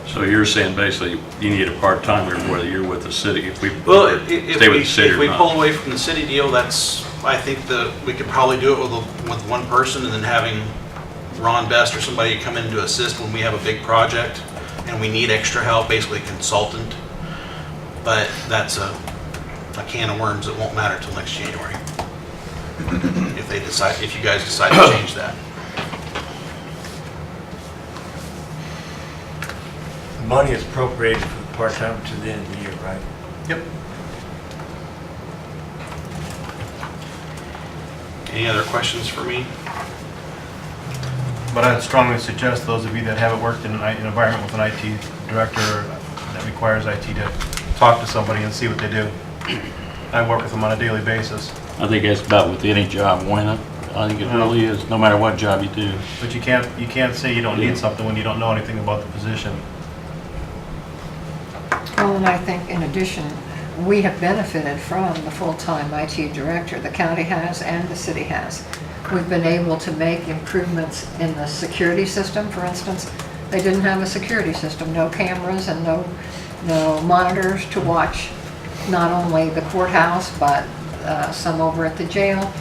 So you're saying basically you need a part-timer whether you're with the city, if we Well, stay with the city if or we pull not. away from the city deal, that's, I think that we could probably do it with one person, and then having Ron Best or somebody come in to assist when we have a big project and we need extra help, basically a consultant. But that's a can of worms that won't matter till next January. If you guys decide to change that. The money is appropriated for the part-time to the end of the year, right? Yep. Any other questions for me? But I'd strongly suggest those of you that haven't worked in an environment with an IT director that requires IT to talk to somebody and see what they do. I work with them on a daily basis. I think that's about with any job, why not? I think it really is, no matter what job you do. But you can't say you don't need something when you don't know anything about the position. Well, and I think in addition, we have benefited from the full-time IT director. The county has and the city has. We've been able to make improvements in the security system, for instance. They didn't have a security system, no cameras and no monitors to watch not only the courthouse, but some over at the jail.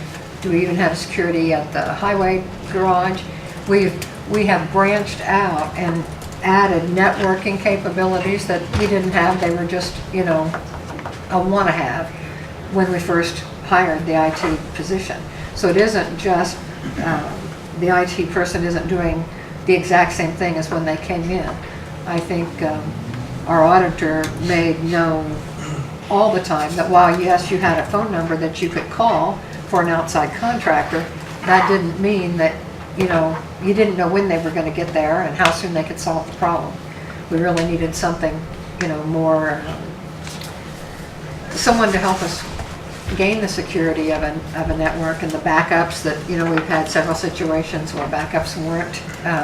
We even have security at the highway garage. We have branched out and added networking capabilities that we didn't have. They were just, a want-to-have when we first hired the IT position. So it isn't just, the IT person isn't doing the exact same thing as when they came in. I think our auditor made known all the time that while, yes, you had a phone number that you could call for an outside contractor, that didn't mean that, you didn't know when they were going to get there and how soon they could solve the problem. We really needed something, more, someone to help us gain the security of a network and the backups that, we've had several situations where backups weren't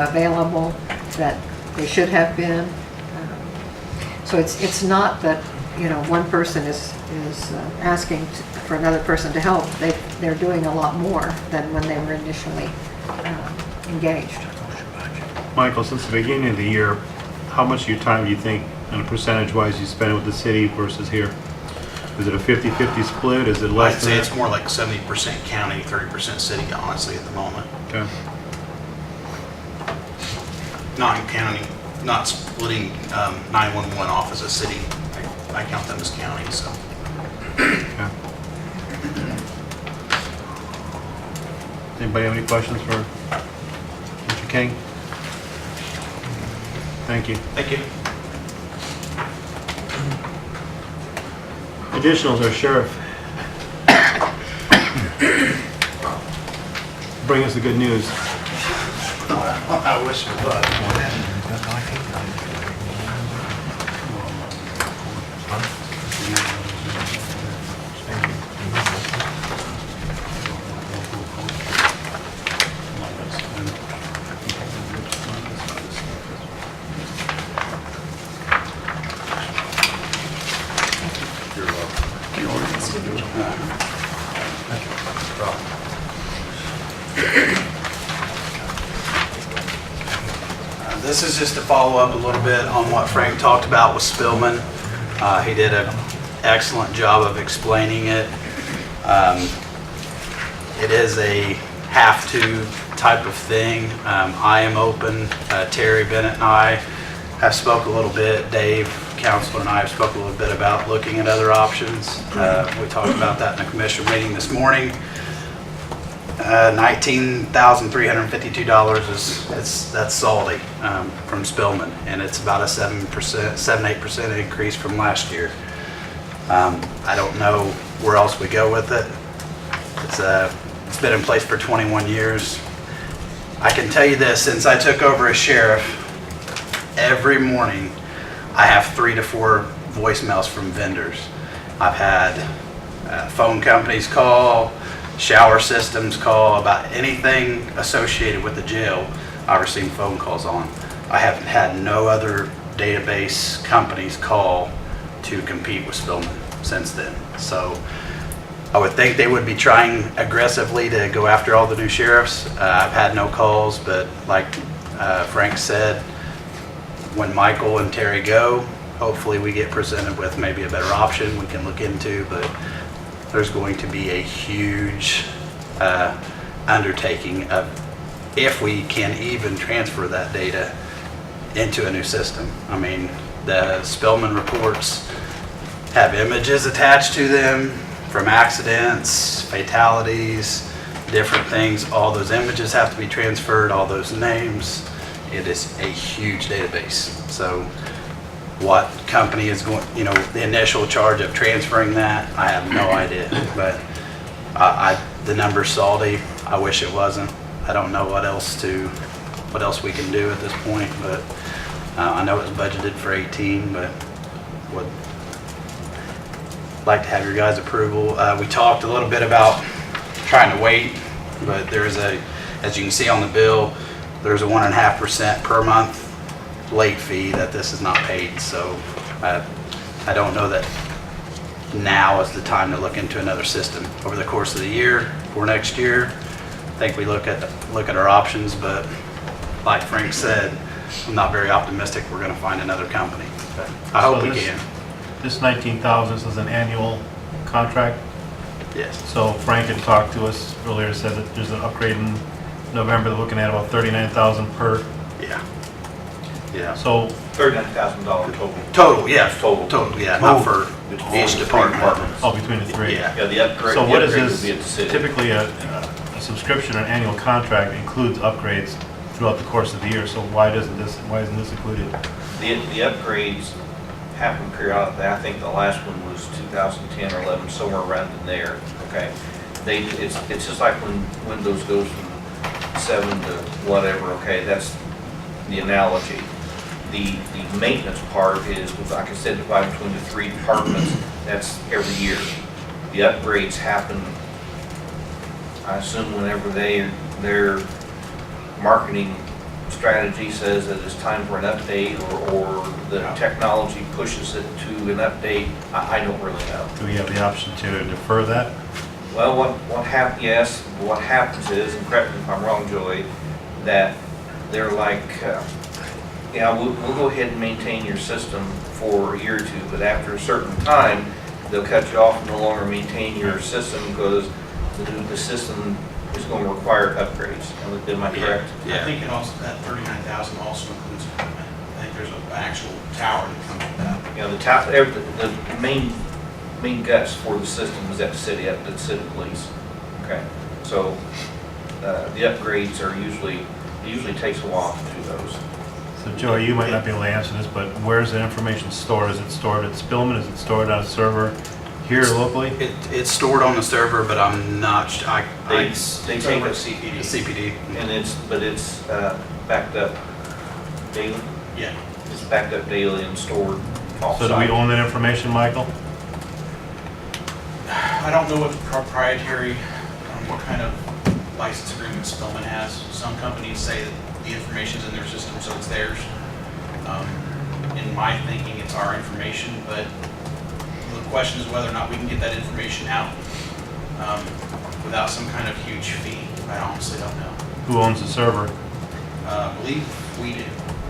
available that they should have been. So it's not that, one person is asking for another person to help. They're doing a lot more than when they were initially engaged. Michael, since the beginning of the year, how much of your time do you think, on a percentage-wise, you spend with the city versus here? Is it a 50-50 split? Is it less I'd than say that? it's more like 70% county, 30% city, honestly, at the moment. Okay. Not counting, not splitting 911 off as a city. I count them as county, so. Okay. Anybody have any questions for Mr. King? Thank you. Thank you. Additionals, our sheriff. Bring us the good news. I wish it was. This is just to follow up a little bit on what Frank talked about with Spillman. He did an excellent job of explaining it. It is a have-to type of thing. I am open. Terry Bennett and I have spoke a little bit. Dave, Council, and I have spoke a little bit about looking at other options. We talked about that in the commission meeting this morning. $19,352 that's salty from Spillman, and it's about a 7-8% increase from last year. I don't know where else we go with it. It's It's been in place for 21 years. I can tell you this, since I took over as sheriff, every morning I have 3 to 4 voicemails from vendors. I've had phone companies call, shower systems call, about anything associated with the jail. I receive phone calls on. I have had no other database companies call to compete with Spillman since then. So I would think they would be trying aggressively to go after all the new sheriffs. I've had no calls, but like Frank said, when Michael and Terry go, hopefully we get presented with maybe a better option we can look into, but there's going to be a huge undertaking of if we can even transfer that data into a new system. I mean, the Spillman reports have images attached to them from accidents, fatalities, different things. All those images have to be transferred, all those names. It is a huge database. So what company is going, you know, the initial charge of transferring that, I have no idea. But the number's salty. I wish it wasn't. I don't know what else we can do at this point, but I know it's budgeted for 18, but would like to have your guys' approval. We talked a little bit about trying to wait, but there's as you can see on the bill, there's a 1.5% per month late fee that this is not paid. So I don't know that now is the time to look into another system. Over the course of the year, for next year, I think we look at our options, but like Frank said, I'm not very optimistic we're going to find another company. But I hope we can. This 19,000 is an annual contract. Yes. So Frank had talked to us earlier, said that there's an upgrade in November. They're looking at about 39,000 per. Yeah. Yeah. So $39,000 total. Total, yeah. Total. Yeah. Not for each department. oh, between the three. Yeah. Yeah, the upgrade. So the what is upgrade this? would be at the city. Typically, a subscription or an annual contract includes upgrades throughout the course of the year. So why isn't this included? The upgrades happen periodically. I think the last one was 2010 or 11, somewhere around in there, okay? It's just like when Windows goes from 7 to whatever, okay? That's the analogy. The maintenance part is, like I said, divided between the 3 departments. That's every year. The upgrades happen, I assume, whenever their marketing strategy says that it's time for an update, or the technology pushes it to an update. I don't really know. Do we have the option to defer that? Well, what happens is, and correct me if I'm wrong, Joey, that they're like, yeah, we'll go ahead and maintain your system for a year or 2, but after a certain time, they'll cut you off and no longer maintain your system because the system is going to require upgrades. Am I correct? Yeah. I think it also, that 39,000 also includes equipment. I think there's an actual tower that comes with that. You know, the main guts for the system is at the city, at the city police. Okay, so the upgrades are usually takes a while to do those. So Joey, you might not be able to answer this, but where's the information stored? Is it stored at Spillman? Is it stored on a server here locally? It's stored on the server, but I'm not. They take a CPD. CPD. And it's backed up daily. Yeah. It's backed up daily and stored off-site. So do we own that information, Michael? I don't know what proprietary, what kind of license agreement Spillman has. Some companies say that the information's in their system, so it's theirs. In my thinking, it's our information, but the question is whether or not we can get that information out without some kind of huge fee. I honestly don't know. Who owns the server? I believe we do.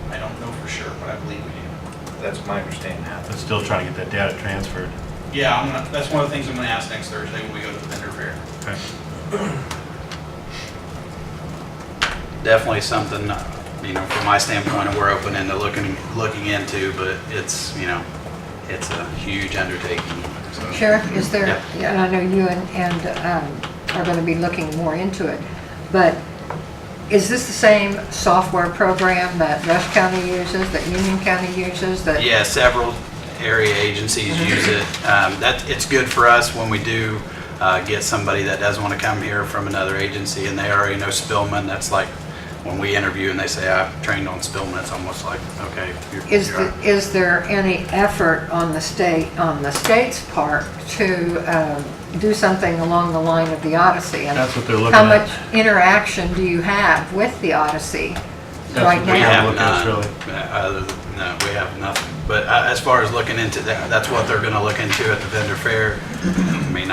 I don't know for sure, but I believe we do. That's my understanding. That's still trying to get that data transferred. Yeah, that's one of the things I'm going to ask next Thursday when we go to the vendor fair. Okay. Definitely something, you know, from my standpoint, we're open into looking into, but it's, you know, it's a huge undertaking. So. Sheriff, is there, Yeah. and I know you and are going to be looking more into it, but is this the same software program that Rush County uses, that Union County uses? That Yeah, several area agencies use it. It's good for us when we do get somebody that doesn't want to come here from another agency and they already know Spillman. That's like when we interview and they say, I've trained on Spillman, it's almost like, okay. Is there any effort on the state's part to do something along the line of the Odyssey? And That's what they're looking how at. much interaction do you have with the Odyssey That's right what we We now? have. have Look at none. Australia. Other than, no, we have nothing. But as far as looking into that, that's what they're gonna look into at the vendor fair. I mean,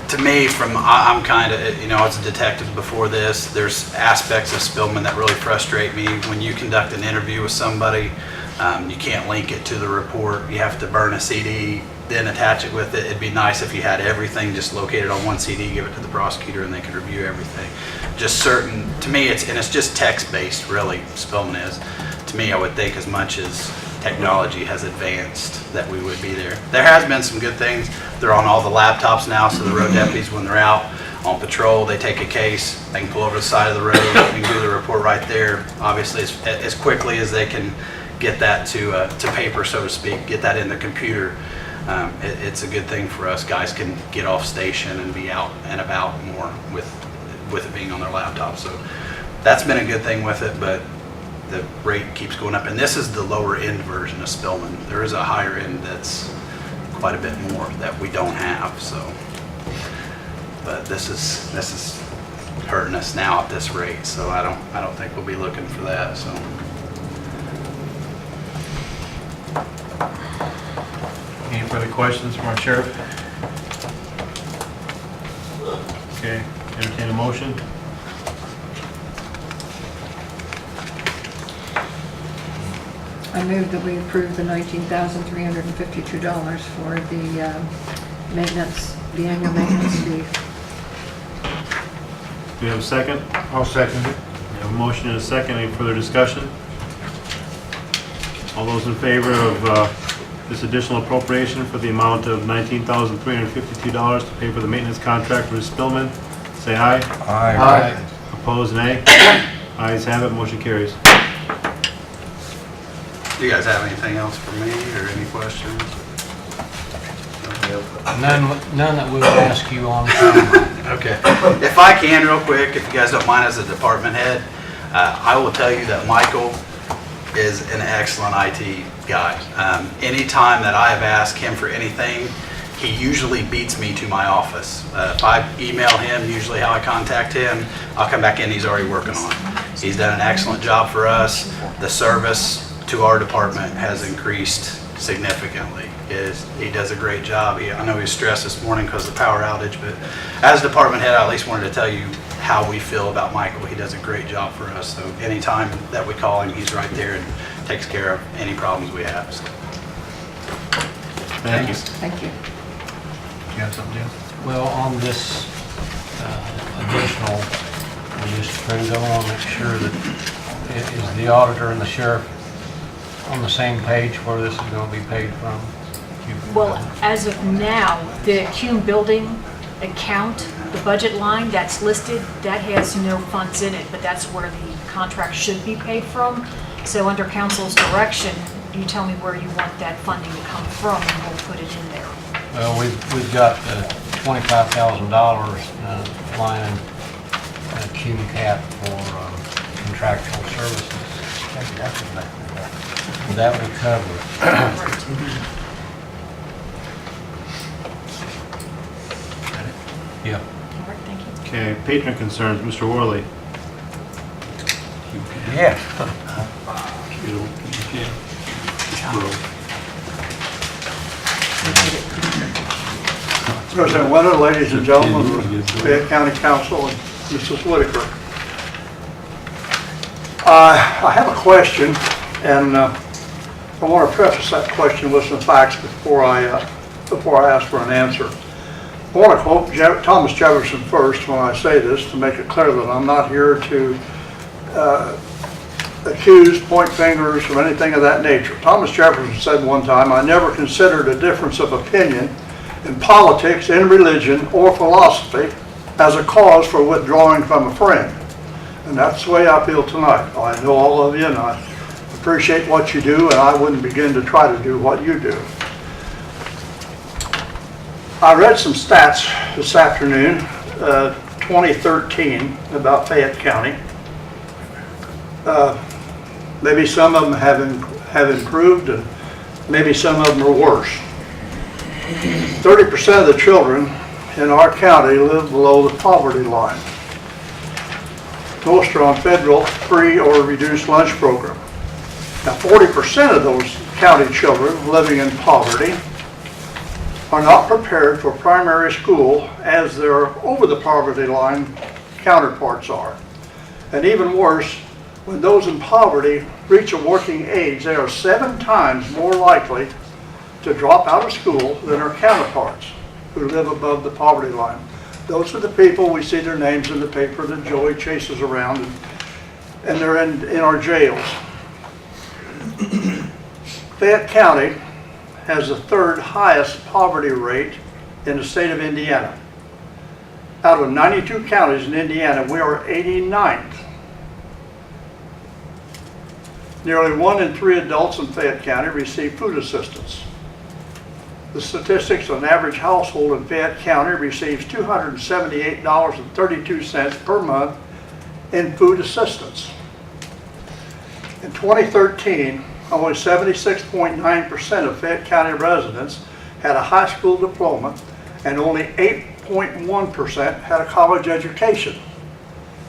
to me, I'm kind of, you know, as a detective before this, there's aspects of Spillman that really frustrate me. When you conduct an interview with somebody, you can't link it to the report. You have to burn a CD, then attach it with it. It'd be nice if you had everything just located on one CD, give it to the prosecutor, and they could review everything. Just certain, to me, it's just text-based, really, Spillman is. To me, I would think as much as technology has advanced that we would be there. There has been some good things. They're on all the laptops now, so the road deputies, when they're out on patrol, they take a case, they can pull over the side of the road, and do the report right there. Obviously, as quickly as they can get that to paper, so to speak, get that in the computer. It's a good thing for us. Guys can get off station and be out and about more with it being on their laptop. So that's been a good thing with it, but the rate keeps going up. And this is the lower end version of Spillman. There is a higher end that's quite a bit more that we don't have. So, but this is hurting us now at this rate. So I don't think we'll be looking for that. So. Any further questions from our sheriff? Okay, entertain a motion. I move that we approve the $19,352 for the maintenance, the annual maintenance fee. Do we have a second? I'll second it. We have a motion and a second. Any further discussion? All those in favor of this additional appropriation for the amount of $19,352 to pay for the maintenance contract with Spillman, say aye. Aye. Opposed, nay. Ayes have it, motion carries. Do you guys have anything else for me or any questions? None that we would ask you on camera. Okay. If I can, real quick, if you guys don't mind, as a department head, I will tell you that Michael is an excellent IT guy. Anytime that I have asked him for anything, he usually beats me to my office. If I email him, usually how I contact him, I'll come back in, he's already working on it. He's done an excellent job for us. The service to our department has increased significantly. He does a great job. I know he was stressed this morning because of the power outage, but as department head, I at least wanted to tell you how we feel about Michael. He does a great job for us. So anytime that we call him, he's right there and takes care of any problems we have. So. Thank you. Thank you. You have something, Jim? Well, on this additional, we just approved, I want to make sure that is the auditor and the sheriff on the same page where this is going to be paid from? Well, as of now, the Cume Building account, the budget line that's listed, that has no funds in it, but that's where the contract should be paid from. So under council's direction, you tell me where you want that funding to come from, and we'll put it in there. Well, we've got the $25,000 line in Cume Cap for contractual services. That would cover it. Yeah. All right, thank you. Okay, patron concerns, Mr. Worley. Yeah. President Winter, ladies and gentlemen of Fayette County Council and Mrs. Whitaker. I have a question, and I want to preface that question with some facts before I ask for an answer. I want to quote Thomas Jefferson first when I say this, to make it clear that I'm not here to accuse, point fingers, or anything of that nature. Thomas Jefferson said one time, "I never considered a difference of opinion in politics, in religion, or philosophy as a cause for withdrawing from a friend." And that's the way I feel tonight. I know all of you, and I appreciate what you do, and I wouldn't begin to try to do what you do. I read some stats this afternoon, 2013, about Fayette County. Maybe some of them have improved, and maybe some of them are worse. 30% of the children in our county live below the poverty line. Most are on federal free or reduced lunch program. Now, 40% of those county children living in poverty are not prepared for primary school as their over the poverty line counterparts are. And even worse, when those in poverty reach a working age, they are 7 times more likely to drop out of school than their counterparts who live above the poverty line. Those are the people, we see their names in the paper that Joey chases around, and they're in our jails. Fayette County has the 3rd highest poverty rate in the state of Indiana. Out of 92 counties in Indiana, we are 89th. Nearly 1 in 3 adults in Fayette County receive food assistance. The statistics, an average household in Fayette County receives $278.32 per month in food assistance. In 2013, only 76.9% of Fayette County residents had a high school diploma, and only 8.1% had a college education.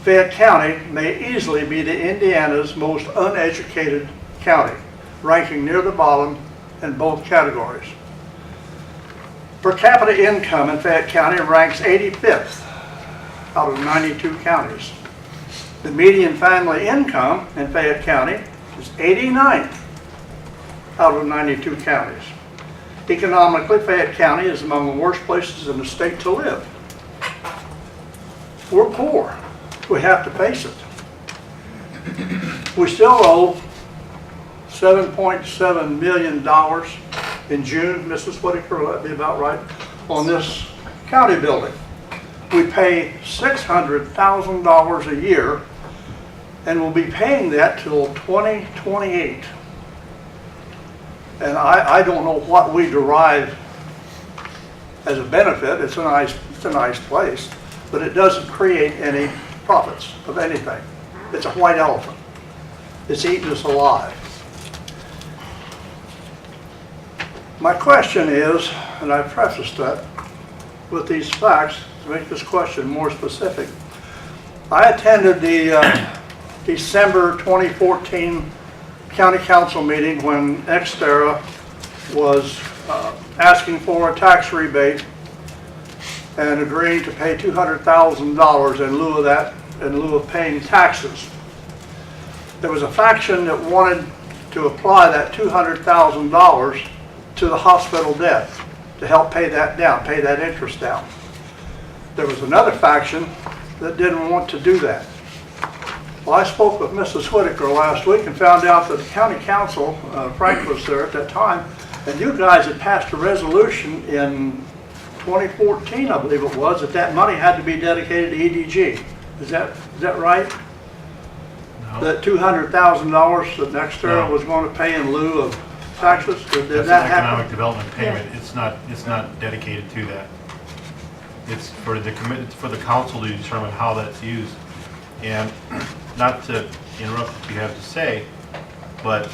Fayette County may easily be Indiana's most uneducated county, ranking near the bottom in both categories. Per capita income in Fayette County ranks 85th out of 92 counties. The median family income in Fayette County is 89th out of 92 counties. Economically, Fayette County is among the worst places in the state to live. We're poor. We have to face it. We still owe $7.7 million in June, Mrs. Whitaker, will that be about right, on this county building. We pay $600,000 a year, and we'll be paying that till 2028. And I don't know what we derive as a benefit. It's a nice place, but it doesn't create any profits of anything. It's a white elephant. It's eating us alive. My question is, and I prefaced that with these facts to make this question more specific. I attended the December 2014 County Council meeting when Xterra was asking for a tax rebate and agreeing to pay $200,000 in lieu of that, in lieu of paying taxes. There was a faction that wanted to apply that $200,000 to the hospital debt to help pay that down, pay that interest down. There was another faction that didn't want to do that. Well, I spoke with Mrs. Whitaker last week and found out that the county council, Frank was there at that time, and you guys had passed a resolution in 2014, I believe it was, that money had to be dedicated to EDG. Is that right? No. That $200,000 that Nextera No. was going to pay in lieu of taxes? Did That's that an happen? economic development payment. It's not dedicated to that. It's for the for the council to determine how that's used. And not to interrupt what you have to say, but,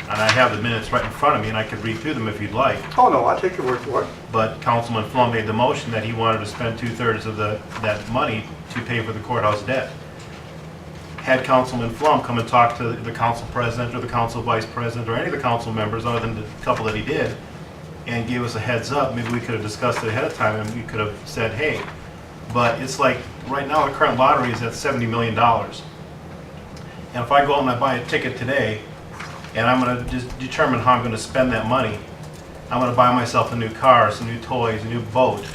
and I have the minutes right in front of me and I could read through them if you'd like, Oh, no, I take your word for it. but Councilman Flum made the motion that he wanted to spend 2/3 of that money to pay for the courthouse debt. Had Councilman Flum come and talk to the council president or the council vice president or any of the council members other than the couple that he did and gave us a heads up, maybe we could have discussed it ahead of time and we could have said, hey, but it's like, right now the current lottery is at $70 million. And if I go out and I buy a ticket today and I'm going to just determine how I'm going to spend that money, I'm going to buy myself a new car, some new toys, a new boat.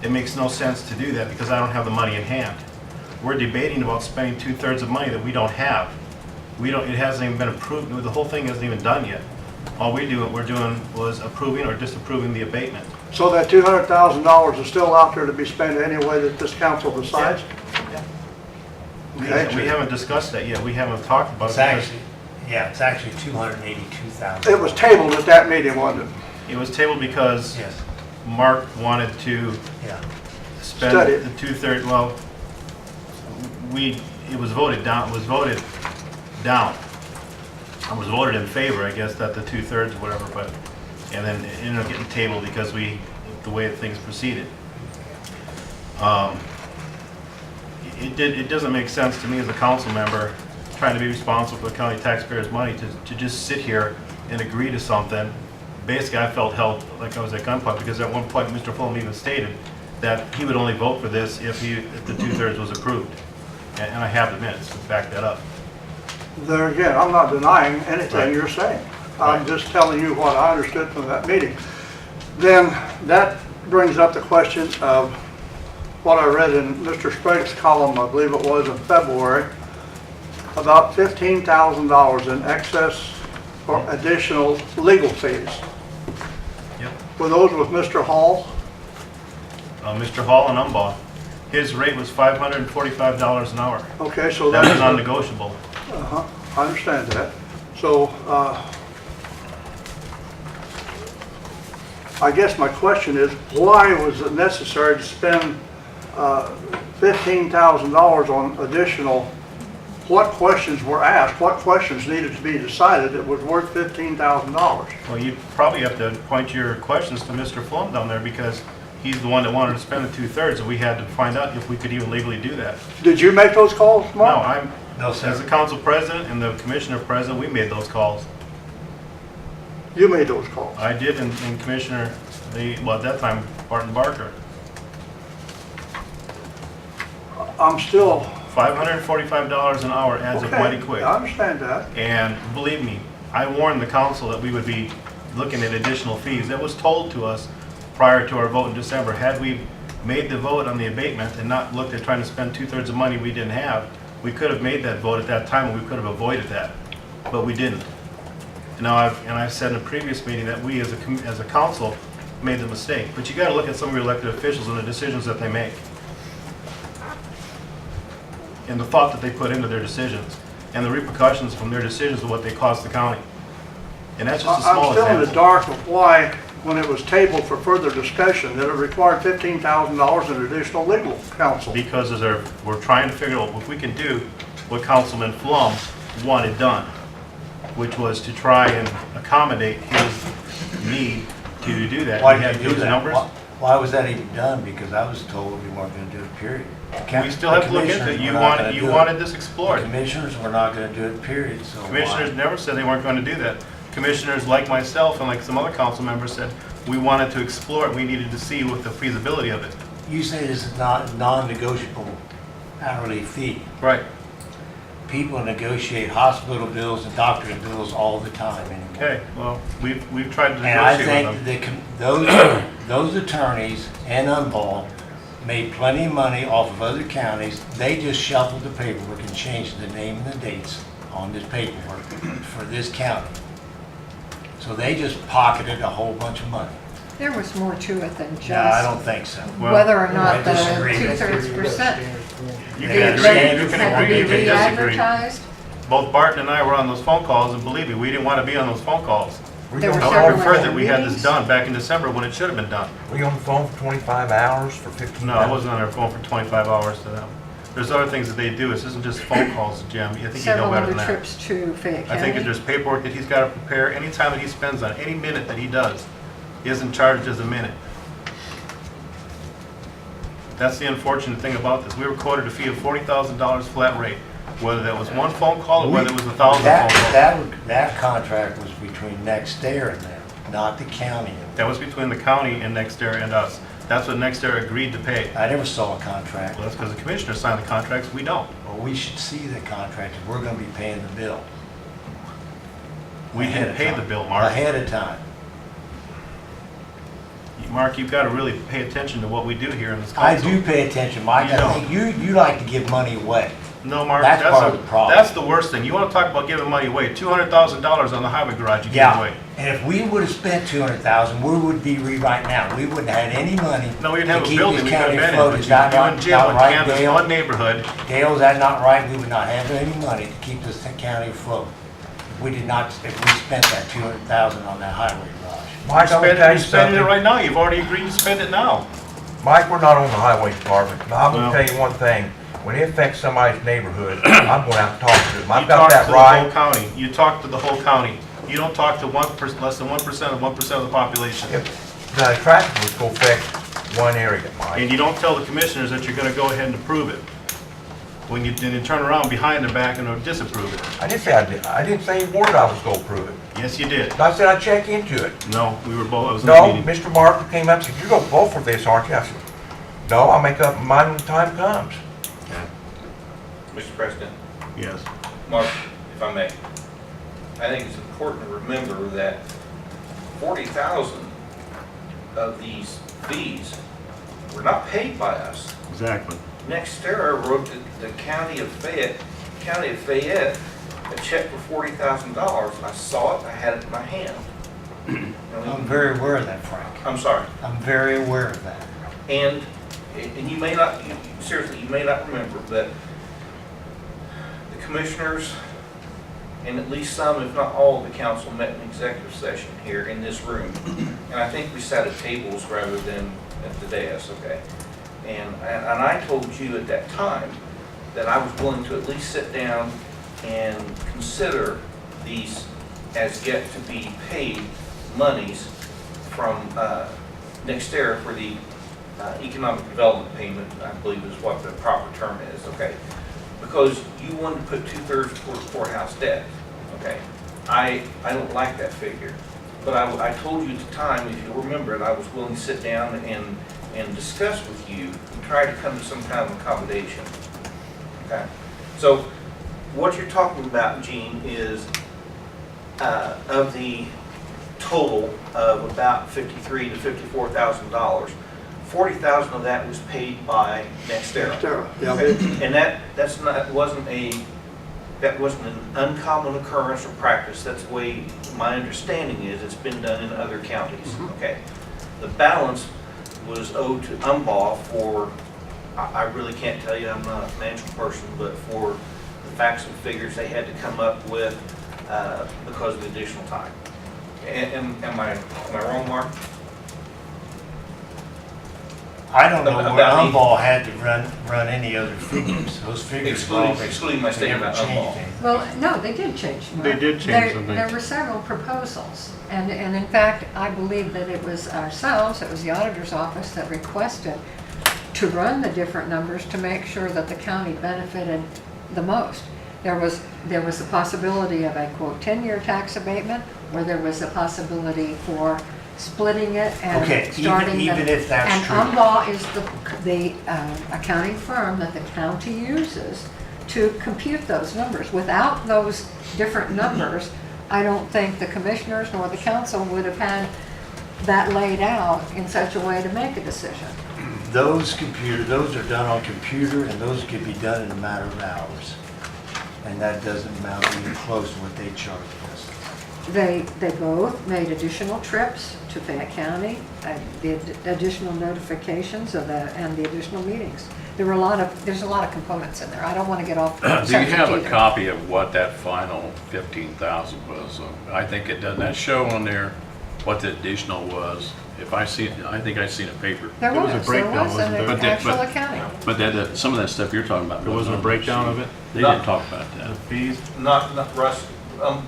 It makes no sense to do that because I don't have the money in hand. We're debating about spending 2/3 of money that we don't have. It hasn't even been approved. The whole thing isn't even done yet. All we're doing was approving or disapproving the abatement. So that $200,000 is still out there to be spent any way that this council decides? Okay. We haven't discussed that yet. We haven't talked about it. It's because actually, it's actually $282,000. It was tabled at that meeting, wasn't it? It was tabled because Yes. Mark wanted to Yeah. spend Study. the 2/3, well, it was voted down, I was voted in favor, I guess, that the 2/3 or whatever, but, and then it ended up getting tabled because the way things proceeded. It doesn't make sense to me as a council member, trying to be responsible for the county taxpayers' money, to just sit here and agree to something. Basically, I felt held like I was at gunpoint, because at one point, Mr. Fulham even stated that he would only vote for this if the 2/3 was approved. And I have the minutes to back that up. There again, I'm not denying anything Right. you're saying. I'm just telling you what I understood from that meeting. Then that brings up the question of what I read in Mr. Sprague's column, I believe it was in February, about $15,000 in excess or additional legal fees. Yep. Were those with Mr. Hall? Mr. Hall and Umbaugh, his rate was $545 an hour. Okay, so That was that's, non-negotiable. I understand that. So, I guess my question is, why was it necessary to spend $15,000 on additional? What questions were asked? What questions needed to be decided that was worth $15,000? Well, you probably have to point your questions to Mr. Flum down there, because he's the one that wanted to spend the 2/3, and we had to find out if we could even legally do that. Did you make those calls, No, Mark? No, as sir. the council president and the commissioner president, we made those calls. You made those calls. I did, and Commissioner, well, at that time, Barton Barker. I'm still, $545 an hour adds up mighty okay, quick. I understand that. And believe me, I warned the council that we would be looking at additional fees. That was told to us prior to our vote in December. Had we made the vote on the abatement and not looked at trying to spend 2/3 of money we didn't have, we could have made that vote at that time, and we could have avoided that, but we didn't. Now, I've said in a previous meeting that we as a council made the mistake, but you gotta look at some of your elected officials and the decisions that they make, and the thought that they put into their decisions, and the repercussions from their decisions of what they cost the county. And that's just a small I'm still in the example. dark of why, when it was tabled for further discussion, that it required $15,000 in additional legal counsel. Because we're trying to figure out if we can do what Councilman Flum wanted done, which was to try and accommodate his need to do that. Why We had did you do huge that? numbers. Why was that even done? Because I was told we weren't gonna do it, period. We still have to look into it. You wanted this explored. Commissioners were not gonna do it, period, so why? Commissioners never said they weren't going to do that. Commissioners like myself and like some other council members said, we wanted to explore it, we needed to see what the feasibility of it. You say this is not non-negotiable hourly fee. Right. People negotiate hospital bills and doctor's bills all the time anymore. Okay, well, we've tried to And I negotiate with think them. those attorneys and Unball made plenty of money off of other counties. They just shuffled the paperwork and changed the name and the dates on this paperwork for this county. So they just pocketed a whole bunch of money. There was more to it than No, I just don't think so. Well, whether or not I the disagree. 2/3%. You They can got agree, standards. you can Had to agree, be you can disagree. re-advertised. Both Barton and I were on those phone calls, and believe me, we didn't want to be on those phone calls. There were I would several prefer that we had meetings. this done back in December when it should have been done. Were you on the phone for 25 hours for 15 No, I wasn't on their phone for 25 hours to them. There's other things that they do. This isn't just phone calls, Jim. I think you know Several better other than that. trips to Fayette I think County. there's paperwork that he's got to prepare. Any time that he spends on any minute that he does, he isn't charged as a minute. That's the unfortunate thing about this. We were quoted a fee of $40,000 flat rate, whether that was one phone call or whether it was 1,000 phone calls. That contract was between NextEra and them, not the county. That was between the county and NextEra and us. That's what NextEra agreed to pay. I never saw a contract. Well, that's because the commissioner signed the contracts, we don't. Well, we should see the contract if we're gonna be paying the bill. We Ahead didn't of pay time. the bill, Mark. Ahead of time. Mark, you've got to really pay attention to what we do here in this I council. do pay attention, Mike. You I don't. think you like to give money away. No, Mark, That's part of the problem. that's the worst thing. You want to talk about giving money away? $200,000 on the highway garage you gave Yeah, away. and if we would have spent 200,000, where would we be right now? We wouldn't have had any money No, we didn't to have a keep building this we could have county been in, afloat. but Is you that and not Jim would right, canvass Dale? one neighborhood. Dale, is that not right? We would not have any money to keep this county afloat. we did not, if we spent that 200,000 on that highway garage. Mike, I'm gonna tell you Spending it something. right now, you've already agreed to spend it now. Mike, we're not on the highway department, but I'm No. gonna tell you one thing. When it affects somebody's neighborhood, I'm going out and talk to them. You I've got talk that to the whole right. county. You talk to the whole county. You don't talk to less than 1% of 1% of the population. If the traffic was gonna affect one area, Mike. And you don't tell the commissioners that you're gonna go ahead and approve it. When you, then you turn around behind their back and disapprove it. I didn't say I didn't say a word I was gonna prove it. Yes, you did. I said I'd check into it. No, we were both, I was in the No, meeting. Mr. Martin came up and said, you're gonna vote for this, aren't you? I said, no, I'll make up my mind when the time comes. Mr. President, Yes. Mark, if I may, I think it's important to remember that 40,000 of these fees were not paid by us. Exactly. Nextera wrote the County of Fayette a check for $40,000. I saw it, I had it in my hand. And I'm very aware of that, Frank. I'm sorry. I'm very aware of that. And you may not, seriously, you may not remember, but the commissioners and at least some, if not all, of the council met in executive session here in this room. And I think we sat at tables rather than at the dais, okay? And I told you at that time that I was willing to at least sit down and consider these as yet to be paid monies from Nextera for the economic development payment, I believe is what the proper term is, okay? Because you wanted to put 2/3 toward courthouse debt, okay? I don't like that figure, but I told you at the time, if you remember it, I was willing to sit down and discuss with you and try to come to some kind of accommodation, okay? So what you're talking about, Gene, is of the total of about $53,000 to $54,000, 40,000 of that was paid by Nextera. Nextera, yeah. Okay. And that wasn't an uncommon occurrence or practice. That's the way my understanding is. It's been done in other counties. Okay. The balance was owed to Umball for, I really can't tell you, I'm not a financial person, but for the facts and figures they had to come up with because of the additional time. Am I wrong, Mark? I don't know where About me. Umball had to run any other figures. Those figures were all Excluding my they statement never about changed Umball. anything. Well, no, they did change. They did change There- some things. There were several proposals, and in fact, I believe that it was ourselves, it was the auditor's office that requested to run the different numbers to make sure that the county benefited the most. There was a possibility of a quote 10-year tax abatement, or there was a possibility for splitting it Okay, and starting the. even if that's true. And Umball is the accounting firm that the county uses to compute those numbers. Without those different numbers, I don't think the commissioners nor the council would have had that laid out in such a way to make a decision. Those are done on computer, and those could be done in a matter of hours. And that doesn't amount even close to what they charge us. They both made additional trips to Fayette County, the additional notifications and the additional meetings. There's a lot of components in there. I don't want to get off. Do you subject have a either. copy of what that final 15,000 was? I think it doesn't, that show on there what the additional was. If I see it, I think I seen a paper. There There was a was breakdown, an wasn't there? But actual but- accounting. But that, some of that stuff you're talking about. There wasn't a on the breakdown sheet. of it? They didn't talk about that. The fees? Not Russ,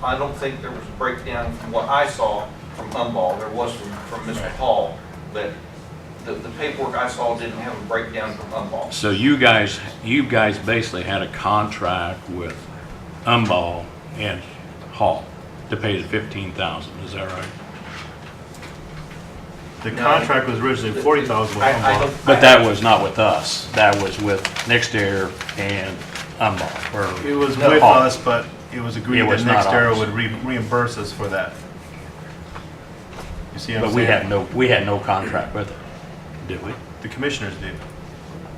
I don't think there was a breakdown from what I saw from Umball. There was from Mr. Hall, but the paperwork I saw didn't have a breakdown from Umball. So you guys basically had a contract with Umball and Hall to pay the 15,000, is that right? The No. contract was originally 40,000 with I Umball. don't- But that was not with us. That was with Nextera and Umball, or It was No. with Hall. us, but it was agreed It that was not Nextera ours. would reimburse us for that. You see what But I'm we saying? we had no contract with it, did we? The commissioners did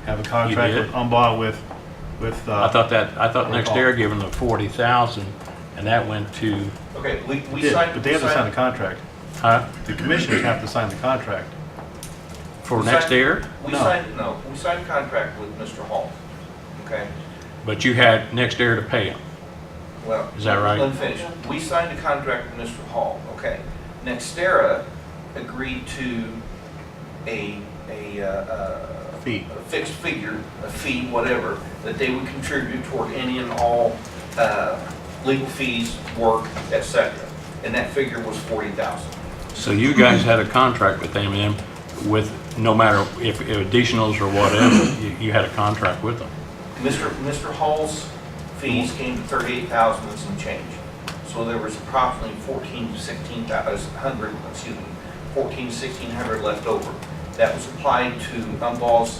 have a contract did? with Umball with. I thought Hall. Nextera gave them the 40,000, and that went to, Okay, we Did, signed. but they have to sign the contract. huh, The commissioners have to sign the contract. for Nextera? We No. signed a contract with Mr. Hall, okay? But you had Nextera to pay them. Well, Is that right? Let me finish. We signed a contract with Mr. Hall, okay. Nextera agreed to a Fee. a fixed figure, a fee, whatever, that they would contribute toward any and all legal fees, work, etc. And that figure was $40,000. So you guys had a contract with them with, no matter if additionals or whatever, you had a contract with them? Mr. Hall's fees came to $38,000 and some change. So there was approximately 1,400 left over. That was applied to Umball's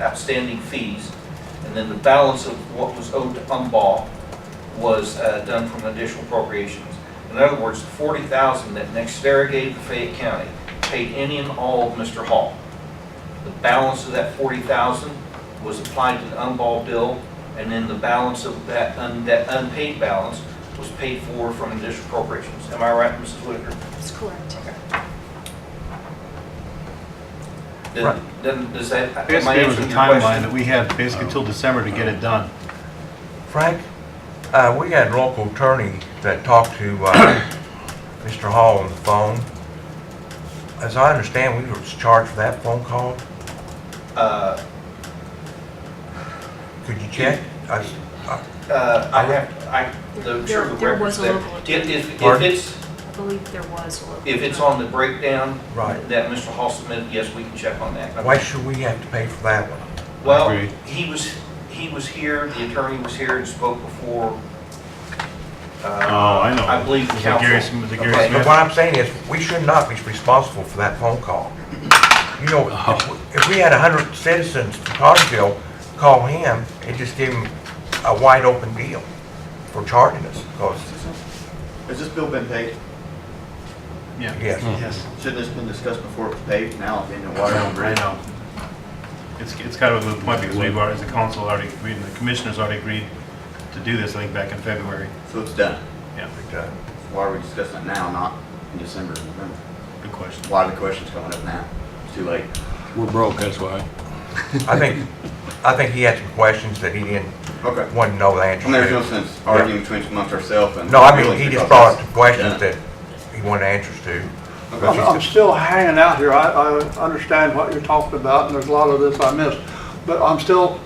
outstanding fees, and then the balance of what was owed to Umball was done from additional appropriations. In other words, the $40,000 that Nextera gave to Fayette County paid any and all of Mr. Hall. The balance of that $40,000 was applied to the Umball bill, and then the balance of that unpaid balance was paid for from additional appropriations. Am I right, Mrs. Whitaker? That's correct. Then does that, am I Basically, it was a answering your timeline question? that we had basically till December to get it done. Frank, we had a local attorney that talked to Mr. Hall on the phone. As I understand, we were charged for that phone call. Could you check? There was a local attorney. If Pardon? it's, I believe there was a local. if it's on the breakdown Right. that Mr. Hall submitted, yes, we can check on that. Why should we have to pay for that one? Well, Agreed. he was here, the attorney was here and spoke before. Oh, I know. I believe the Was it council. Gary Smith- was it Gary Okay. Smith? But what I'm saying is, we should not be responsible for that phone call. You know, if we had 100 citizens from Carterville call him, it just gave him a wide open deal for charging us, because, Has this bill been paid? Yeah. yes. Yes. Shouldn't this been discussed before it was paid? Now it's in the water and I bridge. know. It's kind of a moot point because we've already, as a council, already agreed, and the commissioners already agreed to do this, I think, back in February. So it's done. Yeah, Why are we discussing it now, not in December and November? good question. Why are the questions coming up now? It's too late. We're broke, that's why. I think he had some questions that he didn't Okay. want to know the answer And there's no to. sense arguing between amongst ourselves and. No, I mean, he just brought up some Yeah. questions that he wanted answers to. Okay. I'm still hanging out here. I understand what you're talking about, and there's a lot of this I missed. But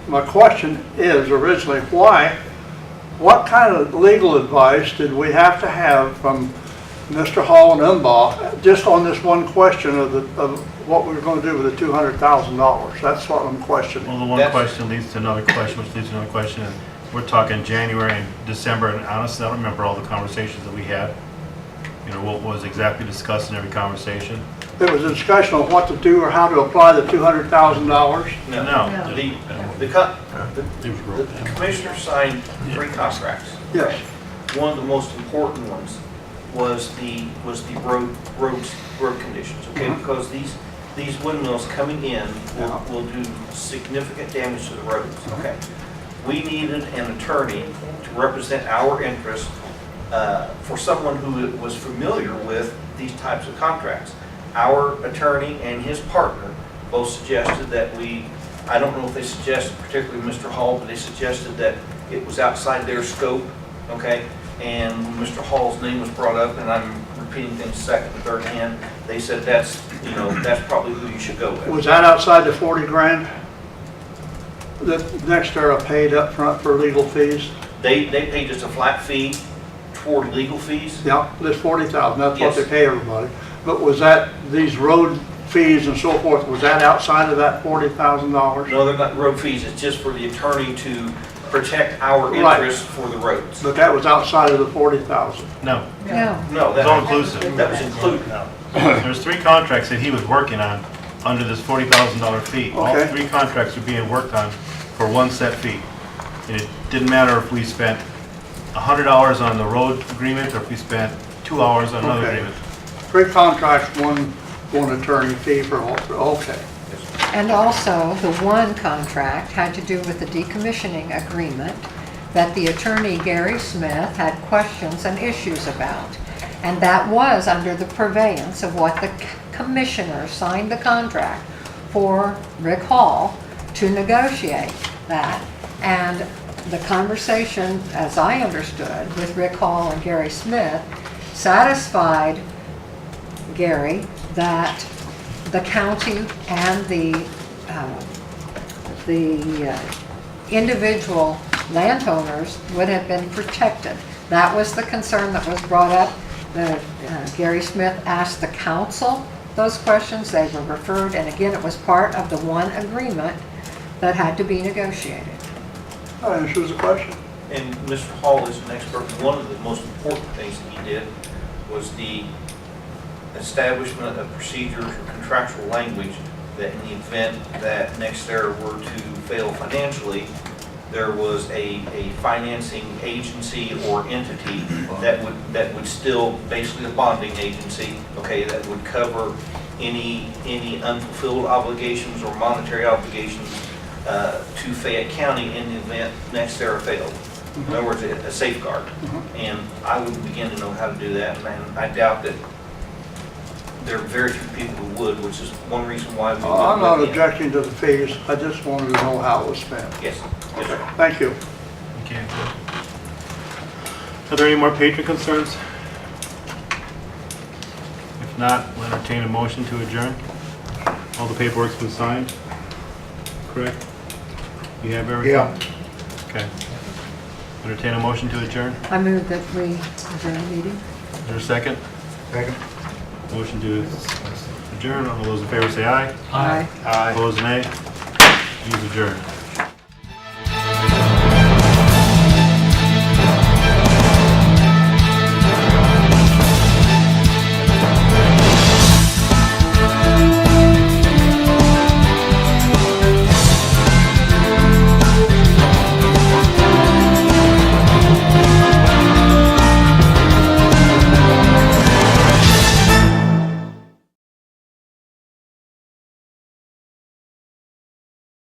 my question is originally, what kind of legal advice did we have to have from Mr. Hall and Umball just on this one question of what we were going to do with the $200,000? That's what I'm questioning. Well, the one question leads to another question, which leads to another question, and we're talking January and December, and honestly, I don't remember all the conversations that we had. You know, what was exactly discussed in every conversation. There was a discussion on what to do or how to apply the $200,000. No. The commissioner signed 3 contracts. Yes. One of the most important ones was the road conditions, okay? Because these windmills coming in will do significant damage to the roads, okay? We needed an attorney to represent our interests for someone who was familiar with these types of contracts. Our attorney and his partner both suggested that I don't know if they suggested, particularly Mr. Hall, but they suggested that it was outside their scope, okay? And when Mr. Hall's name was brought up, and I'm repeating things second and third hand, they said that's probably who you should go with. Was that outside the 40 grand that Nextera paid up front for legal fees? They paid just a flat fee toward legal fees. Yeah, this 40,000, that's what Yes. they pay everybody. But was that, these road fees and so forth, was that outside of that $40,000? No, they're not road fees, it's just for the attorney to protect our Right. interests for the roads. But that was outside of the 40,000. No, No. No, it's all inclusive. that was included. There's 3 contracts that he was working on under this $40,000 fee. All Okay. 3 contracts are being worked on for one set fee. And it didn't matter if we spent $100 on the road agreement or if we spent 2 hours on another Okay. agreement. 3 contracts, one attorney fee for all, okay. And also, the one contract had to do with the decommissioning agreement that the attorney, Gary Smith, had questions and issues about. And that was under the purveyance of what the commissioners signed the contract for Rick Hall to negotiate that. And the conversation, as I understood, with Rick Hall and Gary Smith satisfied Gary that the county and the individual landowners would have been protected. That was the concern that was brought up. Gary Smith asked the council those questions, they were referred, and again, it was part of the one agreement that had to be negotiated. That answers the question. And Mr. Hall is an expert. One of the most important things that he did was the establishment of procedures or contractual language that in the event that NextEra were to fail financially, there was a financing agency or entity that would still, basically a bonding agency, okay, that would cover any unfulfilled obligations or monetary obligations to Fayette County in the event NextEra failed. In other words, a safeguard. And I would begin to know how to do that, and I doubt that there are very few people who would, which is one reason why we. I'm not objecting to the fees, I just wanted to know how it was spent. Yes, yes, sir. Thank you. Okay. Are there any more patron concerns? If not, we'll entertain a motion to adjourn. All the paperwork's been signed, correct? You have everything? Yeah. Okay. Entertain a motion to adjourn. I move that we adjourn the meeting. Is there a second? Second. Motion to adjourn. All those in favor say aye. Aye. Opposed, nay. Meeting's adjourned.